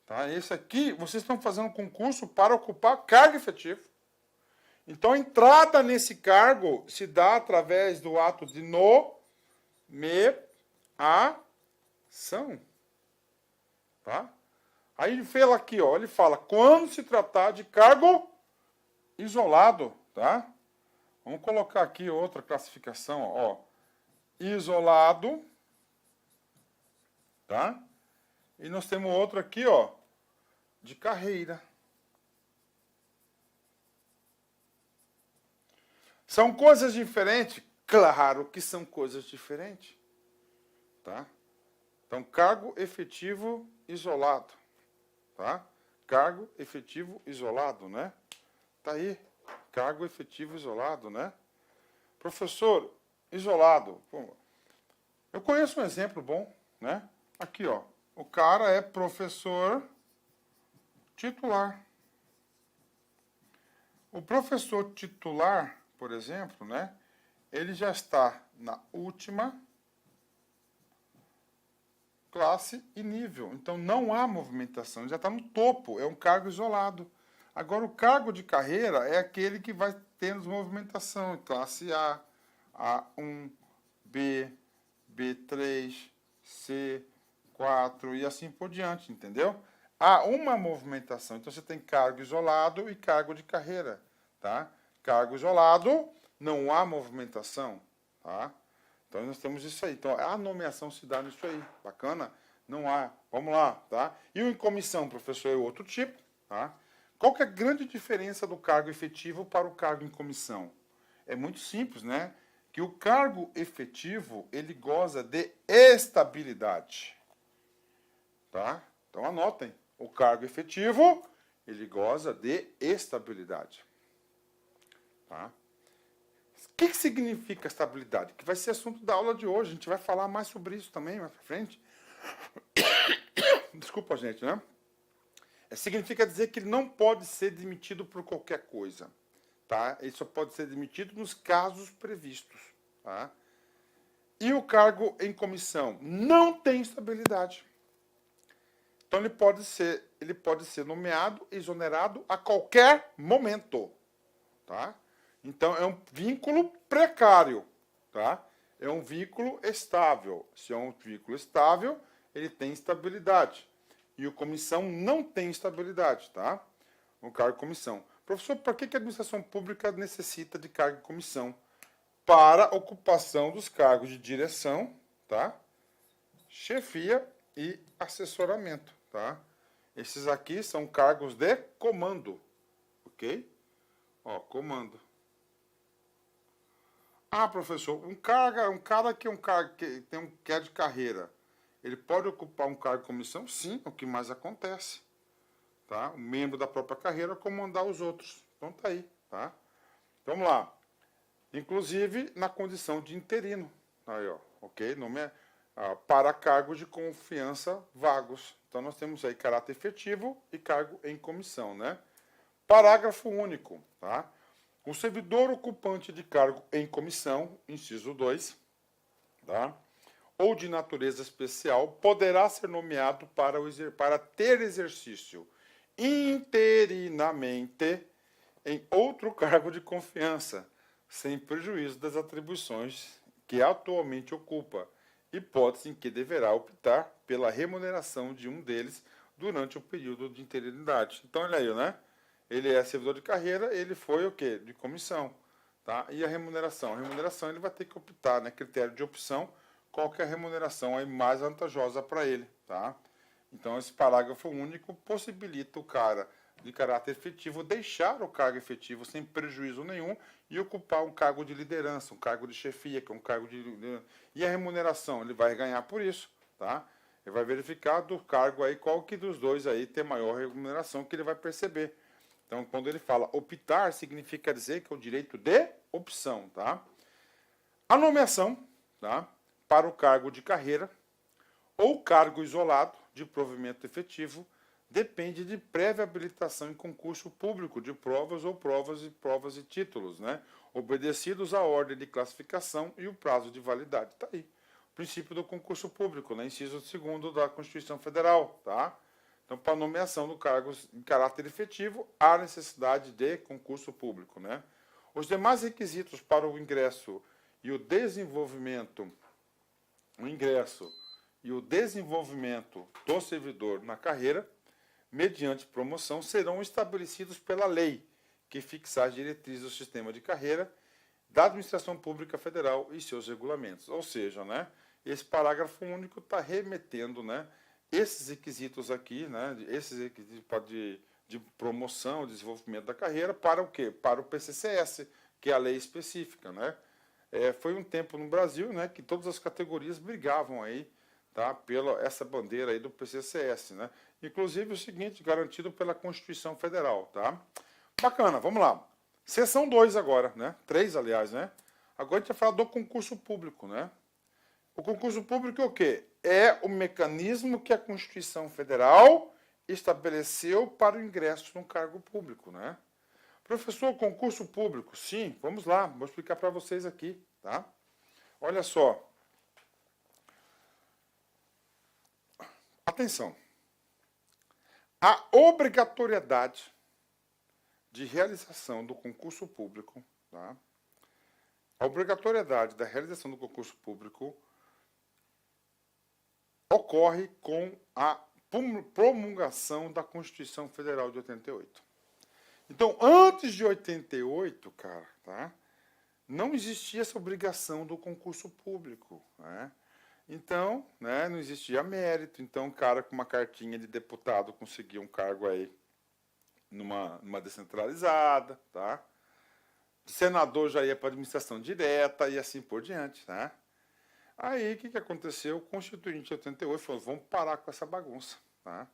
Tá? Esse aqui, vocês estão fazendo concurso para ocupar cargo efetivo. Então, a entrada nesse cargo se dá através do ato de nomeação. Tá? Aí ele fala aqui, ó, ele fala, quando se tratar de cargo isolado, tá? Vamos colocar aqui outra classificação, ó, isolado, tá? E nós temos outro aqui, ó, de carreira. São coisas diferentes? Claro que são coisas diferentes, tá? Então, cargo efetivo isolado, tá? Cargo efetivo isolado, né? Tá aí, cargo efetivo isolado, né? Professor, isolado. Pô, eu conheço um exemplo bom, né? Aqui, ó. O cara é professor titular. O professor titular, por exemplo, né, ele já está na última classe e nível. Então, não há movimentação, ele já está no topo, é um cargo isolado. Agora, o cargo de carreira é aquele que vai tendo movimentação, classe A, A1, B, B3, C, 4 e assim por diante, entendeu? Há uma movimentação, então você tem cargo isolado e cargo de carreira, tá? Cargo isolado, não há movimentação, tá? Então nós temos isso aí. Então a nomeação se dá nisso aí, bacana? Não há, vamos lá, tá? E o em comissão, professor, é outro tipo, tá? Qual que é a grande diferença do cargo efetivo para o cargo em comissão? É muito simples, né? Que o cargo efetivo, ele goza de estabilidade, tá? Então anotem, o cargo efetivo, ele goza de estabilidade, tá? O que significa estabilidade? Que vai ser assunto da aula de hoje, a gente vai falar mais sobre isso também mais pra frente. Desculpa, gente, né? Significa dizer que ele não pode ser demitido por qualquer coisa, tá? Ele só pode ser demitido nos casos previstos, tá? E o cargo em comissão não tem estabilidade. Então ele pode ser nomeado, exonerado a qualquer momento, tá? Então é um vínculo precário, tá? É um vínculo estável. Se é um vínculo estável, ele tem estabilidade. E o comissão não tem estabilidade, tá? O cargo comissão. Professor, por que a administração pública necessita de cargo e comissão? Para ocupação dos cargos de direção, tá? Chefia e assessoramento, tá? Esses aqui são cargos de comando, ok? Ó, comando. Ah, professor, um cara que é de carreira, ele pode ocupar um cargo de comissão? Sim, é o que mais acontece. Tá? O membro da própria carreira comandar os outros. Então tá aí, tá? Vamos lá. Inclusive na condição de interino. Aí, ó, ok? Para cargos de confiança vagos. Então nós temos aí caráter efetivo e cargo em comissão, né? Parágrafo único, tá? O servidor ocupante de cargo em comissão, inciso 2, tá? Ou de natureza especial, poderá ser nomeado para ter exercício interinamente em outro cargo de confiança, sem prejuízo das atribuições que atualmente ocupa, hipótese em que deverá optar pela remuneração de um deles durante o período de interinidade. Então, olha aí, né? Ele é servidor de carreira, ele foi o quê? De comissão, tá? E a remuneração? A remuneração ele vai ter que optar, né? Critério de opção, qual que é a remuneração aí mais vantajosa para ele, tá? Então, esse parágrafo único possibilita o cara de caráter efetivo deixar o cargo efetivo sem prejuízo nenhum e ocupar um cargo de liderança, um cargo de chefia, que é um cargo de... E a remuneração? Ele vai ganhar por isso, tá? Ele vai verificar do cargo aí qual que dos dois aí tem maior remuneração que ele vai perceber. Então, quando ele fala optar, significa dizer que é o direito de opção, tá? A nomeação, tá? Para o cargo de carreira ou cargo isolado de provimento efetivo depende de prévia habilitação em concurso público de provas ou provas e títulos, né? Obedecidos à ordem de classificação e o prazo de validade. Tá aí. O princípio do concurso público, né? Inciso 2º da Constituição Federal, tá? Então, para nomeação do cargo em caráter efetivo, há necessidade de concurso público, né? Os demais requisitos para o ingresso e o desenvolvimento do servidor na carreira, mediante promoção, serão estabelecidos pela lei que fixar as diretrizes do sistema de carreira da Administração Pública Federal e seus regulamentos. Ou seja, né, esse parágrafo único está remetendo, né, esses requisitos aqui, né, esses requisitos de promoção, desenvolvimento da carreira, para o quê? Para o PCCS, que é a lei específica, né? Foi um tempo no Brasil, né, que todas as categorias brigavam aí, tá, pela essa bandeira aí do PCCS, né? Inclusive o seguinte, garantido pela Constituição Federal, tá? Bacana, vamos lá. Seção 2 agora, né? 3, aliás, né? Agora a gente vai falar do concurso público, né? O concurso público é o quê? É o mecanismo que a Constituição Federal estabeleceu para o ingresso no cargo público, né? Professor, concurso público? Sim, vamos lá, vou explicar para vocês aqui, tá? Olha só. Atenção. A obrigatoriedade de realização do concurso público, tá? A obrigatoriedade da realização do concurso público ocorre com a promulgação da Constituição Federal de 88. Então, antes de 88, cara, tá? Não existia essa obrigação do concurso público, né? Então, né, não existia mérito. Então, um cara com uma cartinha de deputado conseguia um cargo aí numa descentralizada, tá? O senador já ia para a administração direta e assim por diante, tá? Aí, o que aconteceu? O Constituinte de 88 falou, vamos parar com essa bagunça, tá?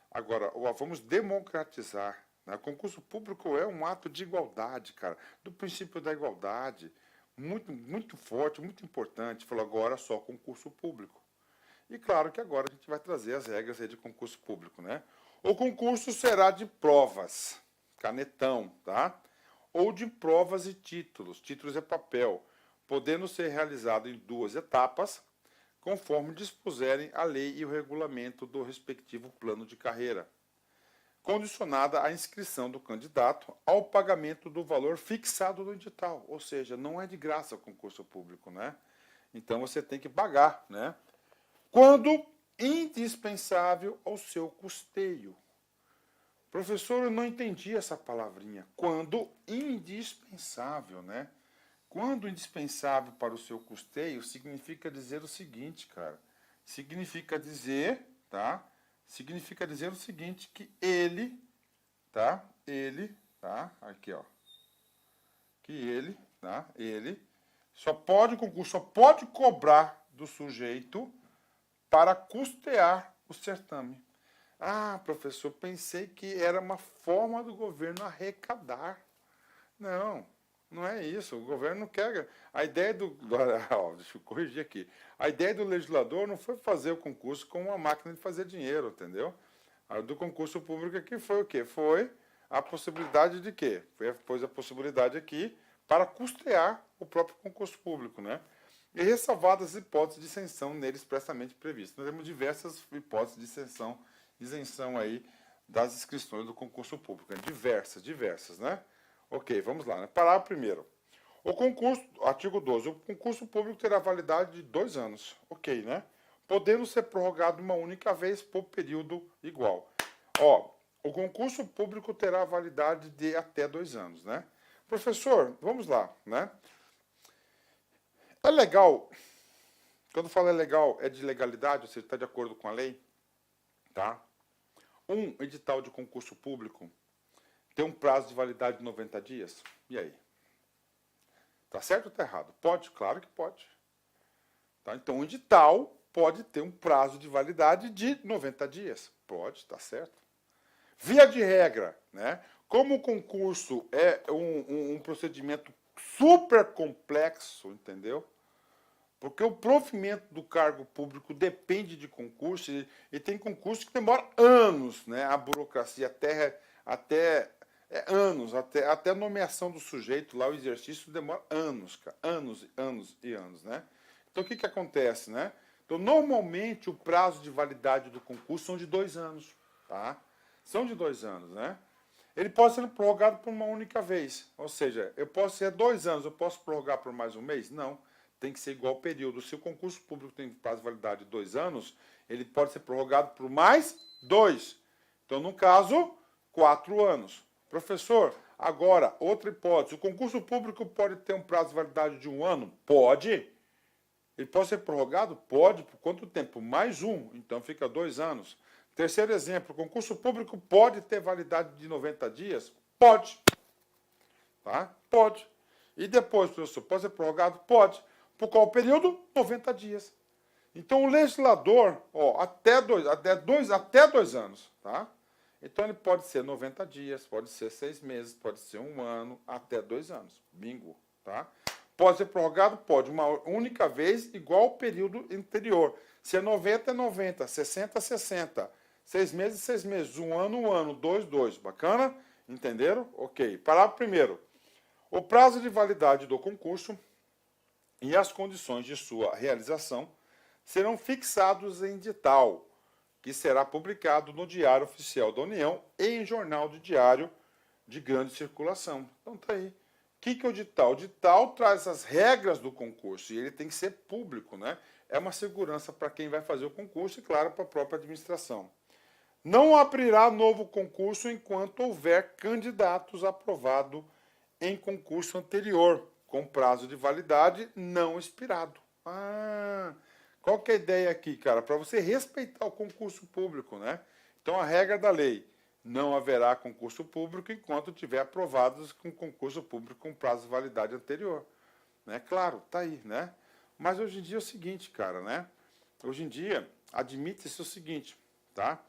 Agora, vamos democratizar. Né? O concurso público é um ato de igualdade, cara, do princípio da igualdade, muito, muito forte, muito importante. Falou, agora só concurso público. E claro que agora a gente vai trazer as regras aí de concurso público, né? O concurso será de provas, canetão, tá? Ou de provas e títulos. Títulos é papel, podendo ser realizado em 2 etapas, conforme dispuserem a lei e o regulamento do respectivo plano de carreira, condicionada à inscrição do candidato ao pagamento do valor fixado no edital, ou seja, não é de graça o concurso público, né? Então você tem que pagar, né? Quando indispensável ao seu custeio. Professor, eu não entendi essa palavrinha. Quando indispensável, né? Quando indispensável para o seu custeio, significa dizer o seguinte, cara. Significa dizer, tá? Significa dizer o seguinte, que ele, tá? Aqui, ó. Que ele, tá? Ele só pode cobrar do sujeito para custear o certame. Ah, professor, pensei que era uma forma do governo arrecadar. Não, não é isso. O governo não quer. A ideia deixa eu corrigir aqui. A ideia do legislador não foi fazer o concurso com uma máquina de fazer dinheiro, entendeu? A do concurso público aqui foi o quê? Foi a possibilidade de quê? Foi a possibilidade aqui para custear o próprio concurso público, né? E ressalvadas as hipóteses de isenção nele expressamente previstas. Nós temos diversas hipóteses de isenção aí das inscrições do concurso público. Né? Diversas, né? Ok, vamos lá. Né? Parágrafo primeiro. O concurso, artigo 12, o concurso público terá validade de 2 anos. Ok, né? Podendo ser prorrogado uma única vez por período igual. Ó, o concurso público terá validade de até 2 anos, né? Professor, vamos lá, né? É legal, quando falo é legal, é de legalidade, ou seja, está de acordo com a lei, tá? Um edital de concurso público tem um prazo de validade de 90 dias, e aí? Tá certo ou tá errado? Pode? Claro que pode. Tá? Então, um edital pode ter um prazo de validade de 90 dias. Pode, tá certo. Via de regra, né? Como o concurso é um procedimento super complexo, entendeu? Porque o provimento do cargo público depende de concurso, e tem concurso que demora anos, né? A burocracia até a nomeação do sujeito lá, o exercício demora anos, cara, anos e anos, né? Então o que acontece, né? Então normalmente o prazo de validade do concurso são de 2 anos, tá? São de 2 anos, né? Ele pode ser prorrogado por uma única vez, ou seja, eu posso ser 2 anos, eu posso prorrogar por mais um mês? Não. Tem que ser igual ao período. Se o concurso público tem prazo de validade de 2 anos, ele pode ser prorrogado por mais 2. Então, no caso, 4 anos. Professor, agora, outra hipótese. O concurso público pode ter um prazo de validade de 1 ano? Pode. Ele pode ser prorrogado? Pode. Por quanto tempo? Mais 1. Então, fica 2 anos. Terceiro exemplo. O concurso público pode ter validade de 90 dias? Pode. Tá? Pode. E depois, professor, pode ser prorrogado? Pode. Por qual período? 90 dias. Então, o legislador, ó, até 2 anos, tá? Então, ele pode ser 90 dias, pode ser 6 meses, pode ser 1 ano, até 2 anos. Bingo, tá? Pode ser prorrogado? Pode, uma única vez, igual ao período anterior. Se é 90, é 90, 60, 60, 6 meses, 6 meses. 1 ano, 2, 2. Bacana? Entenderam? Ok. Parágrafo primeiro. O prazo de validade do concurso e as condições de sua realização serão fixados em edital, que será publicado no Diário Oficial da União e em jornal de diário de grande circulação. Então tá aí. O que é o edital? O edital traz as regras do concurso e ele tem que ser público, né? É uma segurança para quem vai fazer o concurso e, claro, para a própria administração. Não abrirá novo concurso enquanto houver candidatos aprovados em concurso anterior, com prazo de validade não expirado. Qual que é a ideia aqui, cara? Para você respeitar o concurso público, né? Então, a regra da lei, não haverá concurso público enquanto tiver aprovados com concurso público com prazo de validade anterior. Né? Claro, tá aí, né? Mas hoje em dia é o seguinte, cara, né? Hoje em dia, admite-se o seguinte, tá?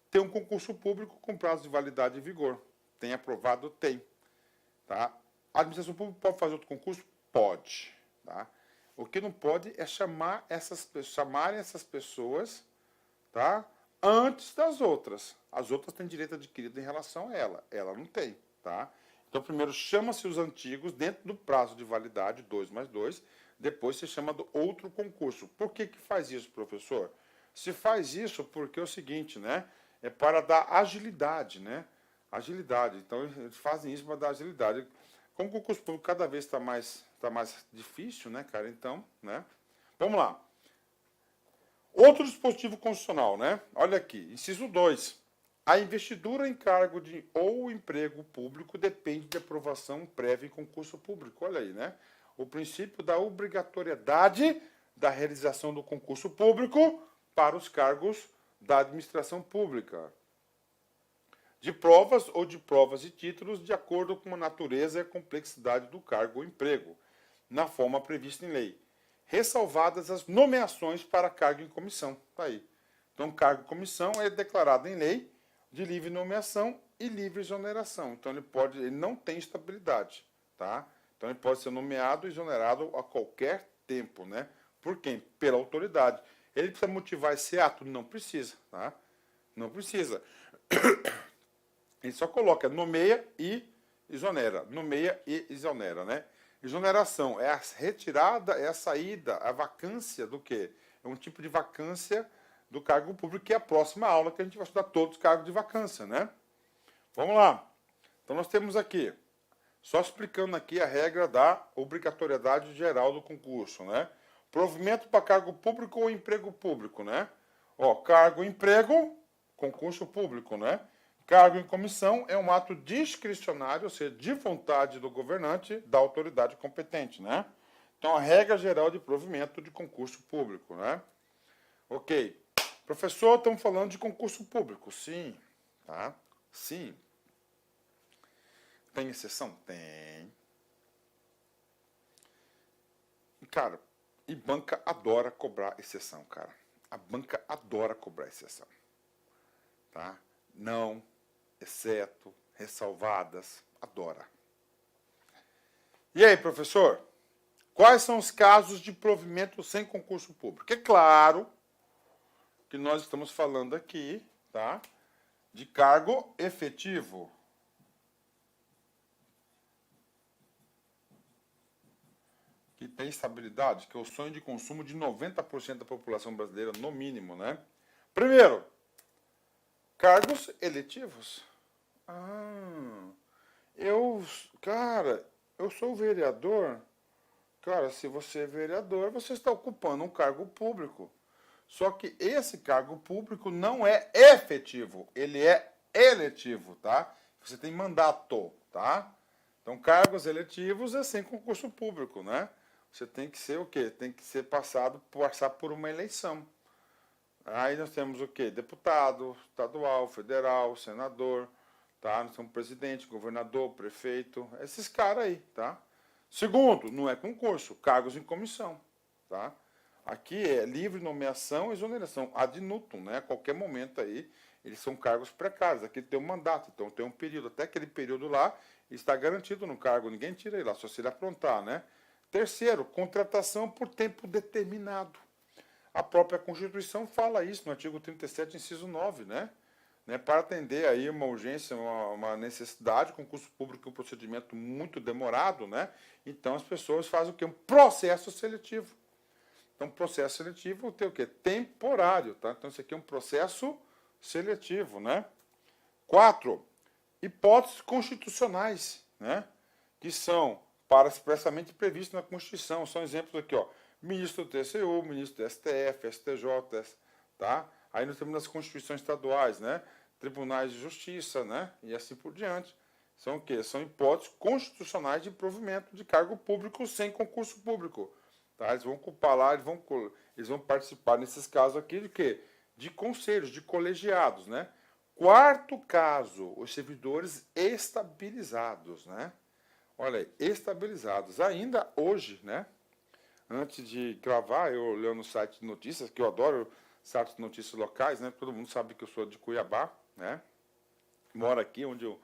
Tem um concurso público com prazo de validade em vigor. Tem aprovado? Tem. Tá? A administração pública pode fazer outro concurso? Pode. Tá? O que não pode é chamarem essas pessoas, tá? Antes das outras. As outras têm direito adquirido em relação a ela. Ela não tem. Tá? Então, primeiro chama-se os antigos dentro do prazo de validade, 2 mais 2. Depois se chama do outro concurso. Por que faz isso, professor? Se faz isso porque é o seguinte, né? É para dar agilidade, né? Agilidade. Então, eles fazem isso para dar agilidade. Como o concurso público cada vez está mais difícil, né, cara? Então, né? Vamos lá. Outro dispositivo constitucional, né? Olha aqui, inciso 2. A investidura em cargo ou emprego público depende de aprovação prévia em concurso público. Olha aí, né? O princípio da obrigatoriedade da realização do concurso público para os cargos da administração pública, de provas ou de provas e títulos de acordo com a natureza e a complexidade do cargo ou emprego, na forma prevista em lei, ressalvadas as nomeações para cargo em comissão. Tá aí. Então, cargo em comissão é declarado em lei de livre nomeação e livre exoneração. Então, ele não tem estabilidade, tá? Então, ele pode ser nomeado e exonerado a qualquer tempo, né? Por quem? Pela autoridade. Ele precisa motivar esse ato? Não precisa, tá? Não precisa. Ele só coloca nomeia e exonera. Nomeia e exonera, né? Exoneração é a retirada, é a saída, a vacância do quê? É um tipo de vacância do cargo público, que é a próxima aula que a gente vai estudar todos os cargos de vacância, né? Vamos lá. Então, nós temos aqui, só explicando aqui a regra da obrigatoriedade geral do concurso, né? Provimento para cargo público ou emprego público, né? Ó, cargo, emprego, concurso público, né? Cargo em comissão é um ato discricionário, ou seja, de vontade do governante, da autoridade competente, né? Então, a regra geral de provimento de concurso público, né? Ok. Professor, estamos falando de concurso público. Sim, tá? Sim. Tem exceção? Tem. Cara, e banca adora cobrar exceção, cara. A banca adora cobrar exceção. Tá? Não, exceto, ressalvadas, adora. E aí, professor? Quais são os casos de provimento sem concurso público? É claro que nós estamos falando aqui, tá? De cargo efetivo. Que tem estabilidade, que é o sonho de consumo de 90% da população brasileira, no mínimo, né? Primeiro, cargos eletivos. Cara, eu sou vereador. Cara, se você é vereador, você está ocupando um cargo público. Só que esse cargo público não é efetivo, ele é eletivo, tá? Você tem mandato, tá? Então, cargos eletivos é sem concurso público, né? Você tem que ser o quê? Tem que ser passar por uma eleição. Aí nós temos o quê? Deputado, estadual, federal, senador, tá? Nós temos presidente, governador, prefeito, esses caras aí, tá? Segundo, não é concurso, cargos em comissão, tá? Aqui é livre nomeação e exoneração, ad nutum, né? A qualquer momento aí, eles são cargos precários. Aqui tem um mandato, então tem um período. Até aquele período lá, está garantido no cargo, ninguém tira ele lá, só se ele aprontar, né? Terceiro, contratação por tempo determinado. A própria Constituição fala isso no artigo 37, inciso 9, né? né, para atender aí uma urgência, uma necessidade, concurso público é um procedimento muito demorado, né? Então as pessoas fazem o quê? Um processo seletivo. Então, processo seletivo tem o quê? Temporário, tá? Então, isso aqui é um processo seletivo, né? 4, hipóteses constitucionais, né? Que são para expressamente previstos na Constituição. São exemplos aqui, ó. Ministro do TCU, ministro do STF, STJ, tá? Aí nós temos as constituições estaduais, né? Tribunais de Justiça, né? E assim por diante. São o quê? São hipóteses constitucionais de provimento de cargo público sem concurso público. Tá? Eles vão ocupar lá, eles vão participar nesses casos aqui de quê? De conselhos, de colegiados, né? 4º caso, os servidores estabilizados, né? Olha aí, estabilizados. Ainda hoje, né? Antes de gravar, eu olhei no site de notícias, que eu adoro sites de notícias locais, né? Todo mundo sabe que eu sou de Cuiabá, né? Moro aqui, onde eu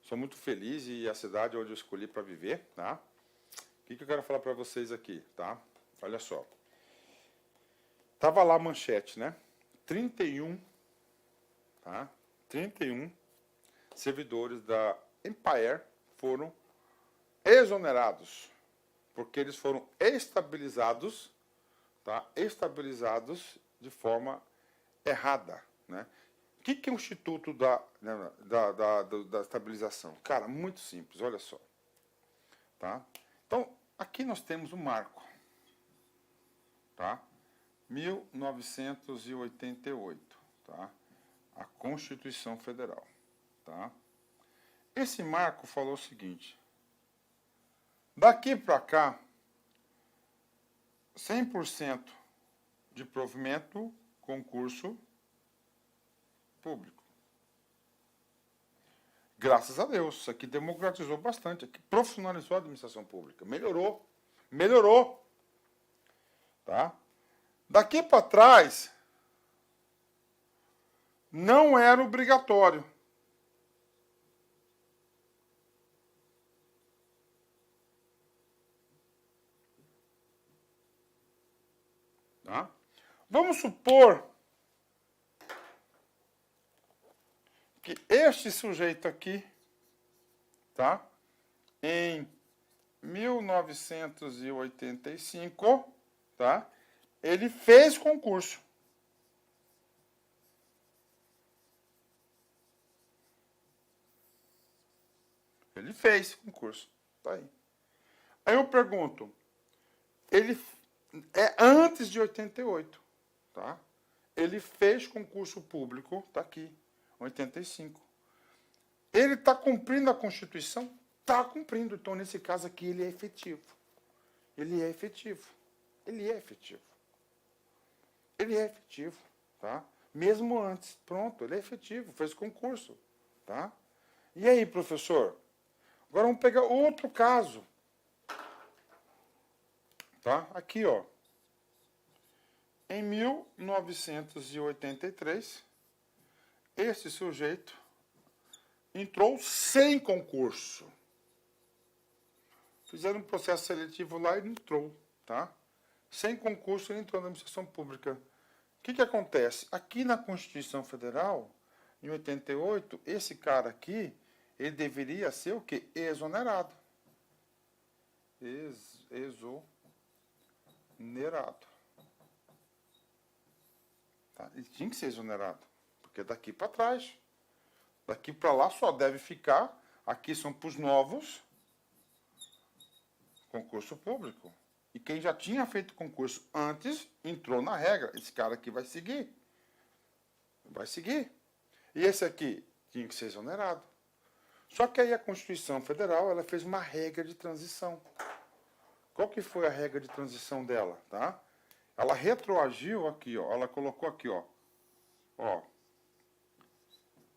sou muito feliz e a cidade onde eu escolhi para viver, tá? O que eu quero falar para vocês aqui, tá? Olha só. Tava lá a manchete, né? 31, tá? 31 servidores da Empire foram exonerados, porque eles foram estabilizados, tá? Estabilizados de forma errada, né? O que é o Instituto da Estabilização? Cara, muito simples, olha só. Tá? Então, aqui nós temos um marco. Tá? 1988. Tá? A Constituição Federal. Tá? Esse marco falou o seguinte. Daqui para cá, 100% de provimento, concurso público. Graças a Deus, isso aqui democratizou bastante, aqui profissionalizou a administração pública, melhorou, melhorou, tá? Daqui para trás, não era obrigatório. Tá? Vamos supor que este sujeito aqui, tá? Em 1985, tá? Ele fez concurso. Ele fez concurso, tá aí. Aí eu pergunto, ele é antes de 88, tá? Ele fez concurso público, tá aqui. 85. Ele está cumprindo a Constituição? Está cumprindo. Então, nesse caso aqui, ele é efetivo. Ele é efetivo. Ele é efetivo. Ele é efetivo. Tá? Mesmo antes. Pronto, ele é efetivo. Fez concurso. Tá? E aí, professor? Agora vamos pegar outro caso. Tá? Aqui, ó. Em 1983... esse sujeito entrou sem concurso. Fizeram um processo seletivo lá e ele entrou, tá? Sem concurso ele entrou na administração pública. O que acontece? Aqui na Constituição Federal, em 88, esse cara aqui, ele deveria ser o quê? Exonerado. Exonerado. Tá? Ele tinha que ser exonerado. Porque daqui para trás, daqui para lá só deve ficar, aqui são para os novos, concurso público. E quem já tinha feito concurso antes, entrou na regra. Esse cara aqui vai seguir. Vai seguir. E esse aqui tinha que ser exonerado. Só que aí a Constituição Federal, ela fez uma regra de transição. Qual que foi a regra de transição dela, tá? Ela retroagiu aqui, ó. Ela colocou aqui, ó.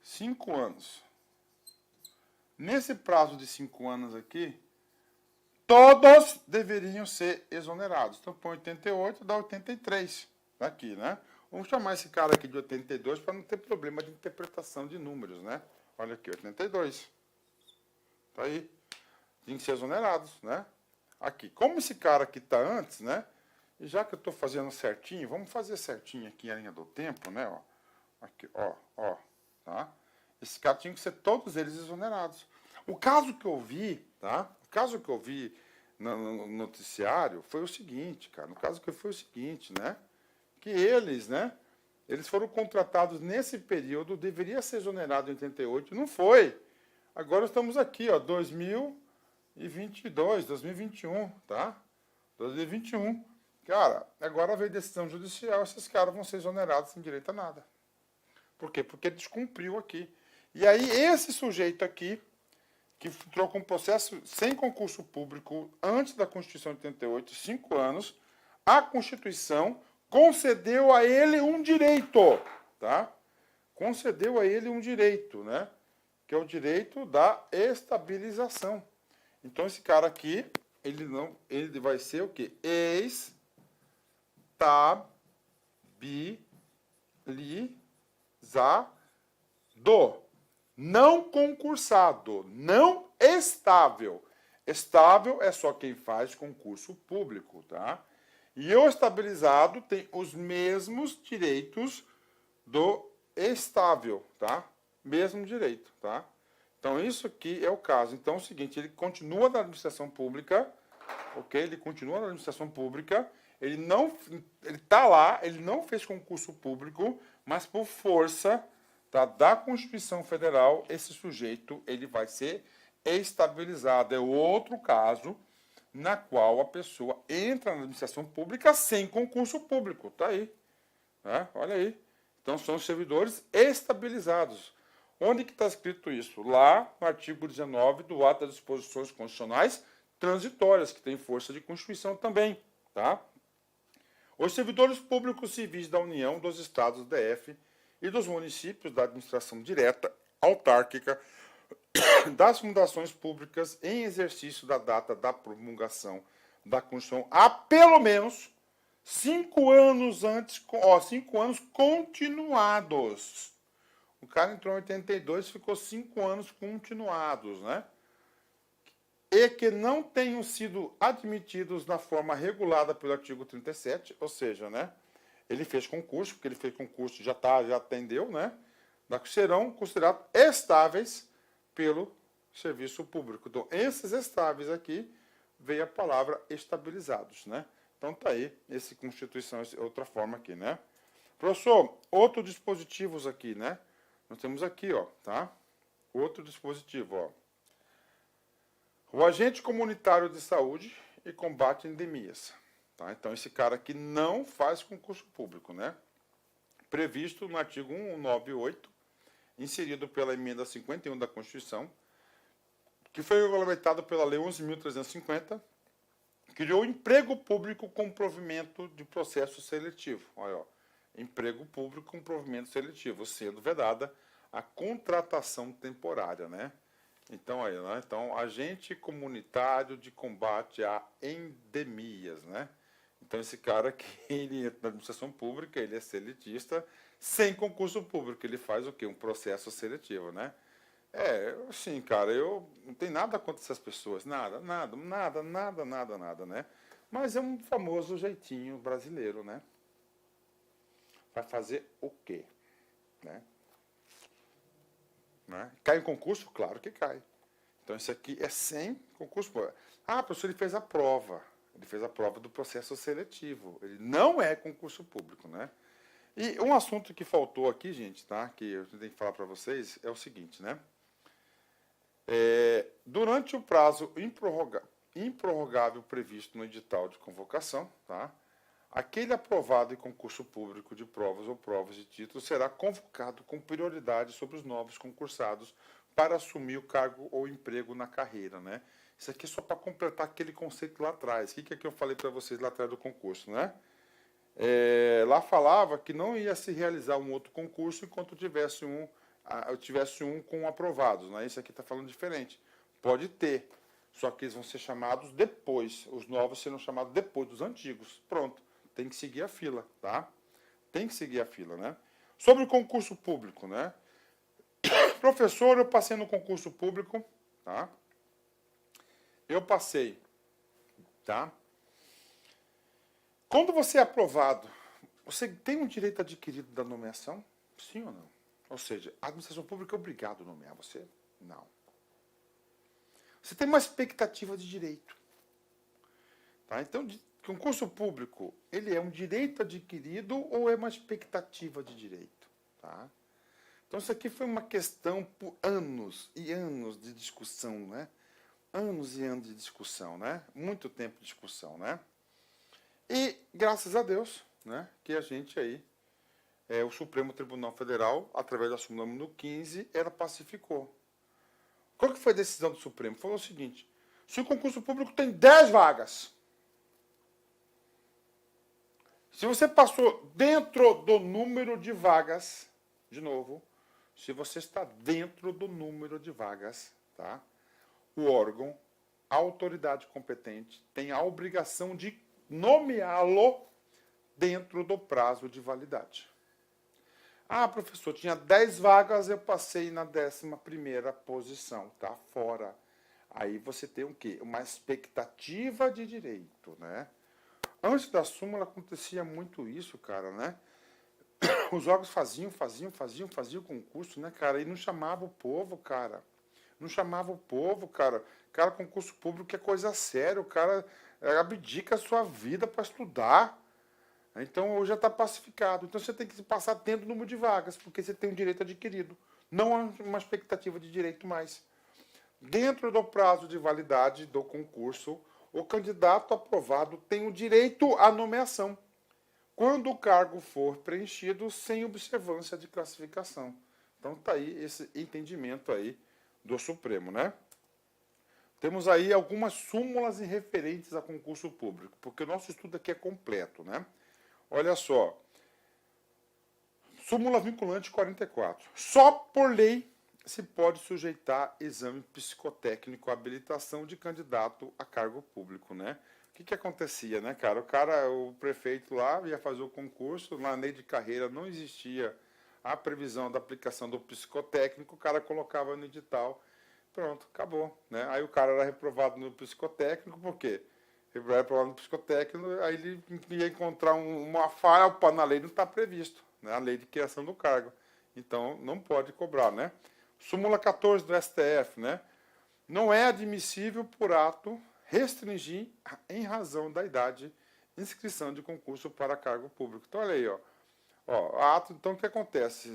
5 anos. Nesse prazo de 5 anos aqui, todos deveriam ser exonerados. Então, põe 88, dá 83. Aqui, né? Vamos chamar esse cara aqui de 82 para não ter problema de interpretação de números, né? Olha aqui, 82. Tá aí. Tem que ser exonerados, né? Aqui. Como esse cara aqui está antes, né? E já que eu estou fazendo certinho, vamos fazer certinho aqui a linha do tempo, né? Ó. Aqui, ó. tá? Esses caras tinham que ser todos eles exonerados. O caso que eu vi, tá? O caso que eu vi no noticiário foi o seguinte, cara. No caso que foi o seguinte, né? Que eles, né? Eles foram contratados nesse período, deveria ser exonerado em 88, não foi. Agora estamos aqui, ó, 2022, 2021, tá? 2021. Cara, agora veio decisão judicial, esses caras vão ser exonerados sem direito a nada. Por quê? Porque descumpriu aqui. E aí, esse sujeito aqui, que entrou com um processo sem concurso público antes da Constituição de 88, 5 anos, a Constituição concedeu a ele um direito, tá? Concedeu a ele um direito, né? Que é o direito da estabilização. Então, esse cara aqui, ele vai ser o quê? Estabilizado. Não concursado, não estável. Estável é só quem faz concurso público, tá? E o estabilizado tem os mesmos direitos do estável, tá? Mesmo direito, tá? Então, isso aqui é o caso. Então, é o seguinte, ele continua na administração pública, ok? Ele continua na administração pública, ele tá lá, ele não fez concurso público, mas por força, tá, da Constituição Federal, esse sujeito, ele vai ser estabilizado. É outro caso na qual a pessoa entra na administração pública sem concurso público. Tá aí, né? Olha aí. Então, são servidores estabilizados. Onde que está escrito isso? Lá no artigo 19 do Ato das Disposições Constitucionais Transitórias, que tem força de Constituição também, tá? Os servidores públicos civis da União, dos Estados do DF e dos municípios da administração direta, autárquica, das fundações públicas em exercício da data da promulgação da Constituição há pelo menos 5 anos antes, 5 anos continuados. O cara entrou em 82 e ficou 5 anos continuados, né? E que não tenham sido admitidos na forma regulada pelo artigo 37, ou seja, né? Ele fez concurso, porque ele fez concurso, já atendeu, né? Serão considerados estáveis pelo serviço público. Então, esses estáveis aqui, veio a palavra estabilizados, né? Então, tá aí, esse Constituição, outra forma aqui, né? Professor, outros dispositivos aqui, né? Nós temos aqui, ó, tá? Outro dispositivo, ó. O agente comunitário de saúde e combate a endemias. Tá? Então, esse cara aqui não faz concurso público, né? Previsto no artigo 198, inserido pela emenda 51 da Constituição, que foi regulamentado pela Lei 11.350, criou emprego público com provimento de processo seletivo. Olha, ó, emprego público com provimento seletivo, sendo vedada a contratação temporária, né? Então, aí, né? Então, agente comunitário de combate a endemias, né? Então, esse cara aqui, ele entra na administração pública, ele é seletista, sem concurso público, ele faz o quê? Um processo seletivo, né? Assim, cara, eu não tenho nada contra essas pessoas, nada, né? Mas é um famoso jeitinho brasileiro, né? Vai fazer o quê? Né? Cai em concurso? Claro que cai. Então, isso aqui é sem concurso. Ah, professor, ele fez a prova. Ele fez a prova do processo seletivo. Ele não é concurso público, né? E um assunto que faltou aqui, gente, tá? Que eu tenho que falar para vocês, é o seguinte, né? Durante o prazo improrrogável previsto no edital de convocação, tá? Aquele aprovado em concurso público de provas ou provas de título será convocado com prioridade sobre os novos concursados para assumir o cargo ou emprego na carreira, né? Isso aqui é só para completar aquele conceito lá atrás. O que é que eu falei para vocês lá atrás do concurso, né? Lá falava que não ia se realizar um outro concurso enquanto tivesse um com aprovados, né? Isso aqui está falando diferente. Pode ter, só que eles vão ser chamados depois. Os novos serão chamados depois dos antigos. Pronto. Tem que seguir a fila, tá? Tem que seguir a fila, né? Sobre o concurso público, né? Professor, eu passei no concurso público, tá? Eu passei, tá? Quando você é aprovado, você tem um direito adquirido da nomeação? Sim ou não? Ou seja, a administração pública é obrigada a nomear você? Não. Você tem uma expectativa de direito. Tá? Então, concurso público, ele é um direito adquirido ou é uma expectativa de direito? Tá? Então, isso aqui foi uma questão por anos e anos de discussão, né? Anos e anos de discussão, né? Muito tempo de discussão, né? E, graças a Deus, né, que a gente aí, o Supremo Tribunal Federal, através da súmula número 15, ela pacificou. Qual que foi a decisão do Supremo? Falou o seguinte: se o concurso público tem 10 vagas, se você passou dentro do número de vagas, de novo, se você está dentro do número de vagas, tá? O órgão, a autoridade competente, tem a obrigação de nomeá-lo dentro do prazo de validade. Ah, professor, tinha 10 vagas, eu passei na 11ª posição, tá fora. Aí você tem o quê? Uma expectativa de direito, né? Antes da súmula acontecia muito isso, cara, né? Os órgãos faziam concurso, né, cara? E não chamava o povo, cara. Não chamava o povo, cara. Cara, concurso público é coisa séria. O cara abdica a sua vida para estudar. Então, hoje já está pacificado. Então, você tem que passar dentro do número de vagas, porque você tem um direito adquirido. Não uma expectativa de direito mais. Dentro do prazo de validade do concurso, o candidato aprovado tem o direito à nomeação, quando o cargo for preenchido sem observância de classificação. Então, está aí esse entendimento aí do Supremo, né? Temos aí algumas súmulas referentes a concurso público, porque o nosso estudo aqui é completo, né? Olha só, súmula vinculante 44. Só por lei se pode sujeitar exame psicotécnico à habilitação de candidato a cargo público, né? O que acontecia, né, cara? O prefeito lá ia fazer o concurso, na lei de carreira não existia a previsão da aplicação do psicotécnico, o cara colocava no edital, pronto, acabou, né? Aí o cara era reprovado no psicotécnico, por quê? Reprovado no psicotécnico, aí ele ia encontrar uma falha, opa, na lei não está previsto, né? A lei de criação do cargo. Então, não pode cobrar, né? Súmula 14 do STF, né? Não é admissível por ato restringir, em razão da idade, inscrição de concurso para cargo público. Então, olha aí, ó. Ato, então, o que acontece?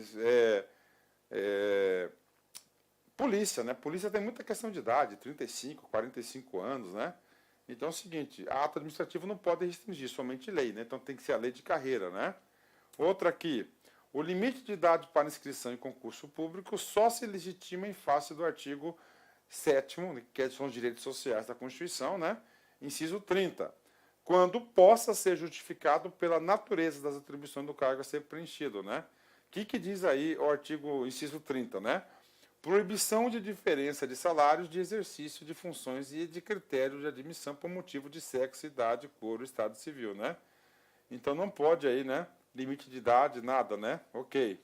Polícia, né? Polícia tem muita questão de idade, 35, 45 anos, né? Então é o seguinte, ato administrativo não pode restringir, somente lei, né? Então tem que ser a lei de carreira, né? Outra aqui, o limite de idade para inscrição em concurso público só se legitima em face do artigo 7º, que são os direitos sociais da Constituição, né? Inciso 30, quando possa ser justificado pela natureza das atribuições do cargo a ser preenchido, né? O que diz aí o artigo inciso 30, né? Proibição de diferença de salários de exercício de funções e de critérios de admissão por motivo de sexo, idade, cor ou estado civil, né? Então não pode aí, né? Limite de idade, nada, né? Ok.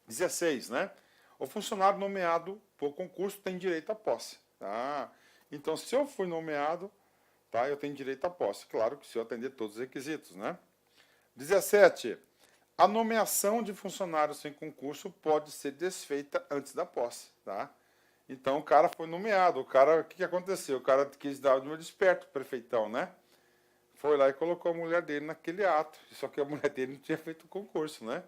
16, né? O funcionário nomeado por concurso tem direito à posse. Tá? Então, se eu fui nomeado, tá? Eu tenho direito à posse. Claro que se eu atender todos os requisitos, né? 17. A nomeação de funcionários sem concurso pode ser desfeita antes da posse, tá? Então, o cara foi nomeado. O cara, o que aconteceu? O cara quis dar um desperto, prefeitão, né? Foi lá e colocou a mulher dele naquele ato. Só que a mulher dele não tinha feito o concurso, né?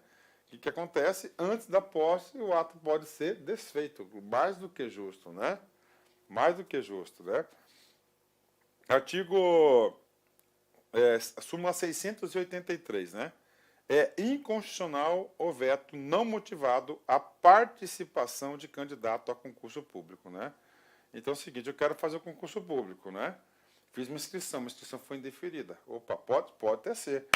O que acontece? Antes da posse, o ato pode ser desfeito. Mais do que justo, né? Mais do que justo, né? Artigo... súmula 683, né? É inconstitucional o veto não motivado à participação de candidato a concurso público, né? Então é o seguinte, eu quero fazer o concurso público, né? Fiz uma inscrição foi indeferida. Opa, pode até ser.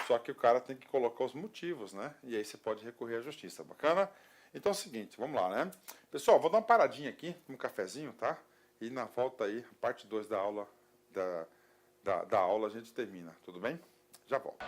Só que o cara tem que colocar os motivos, né? E aí você pode recorrer à justiça. Bacana? Então é o seguinte, vamos lá, né? Pessoal, vou dar uma paradinha aqui, um cafezinho, tá? E na volta aí, a parte 2 da aula, da aula a gente termina. Tudo bem? Já volto.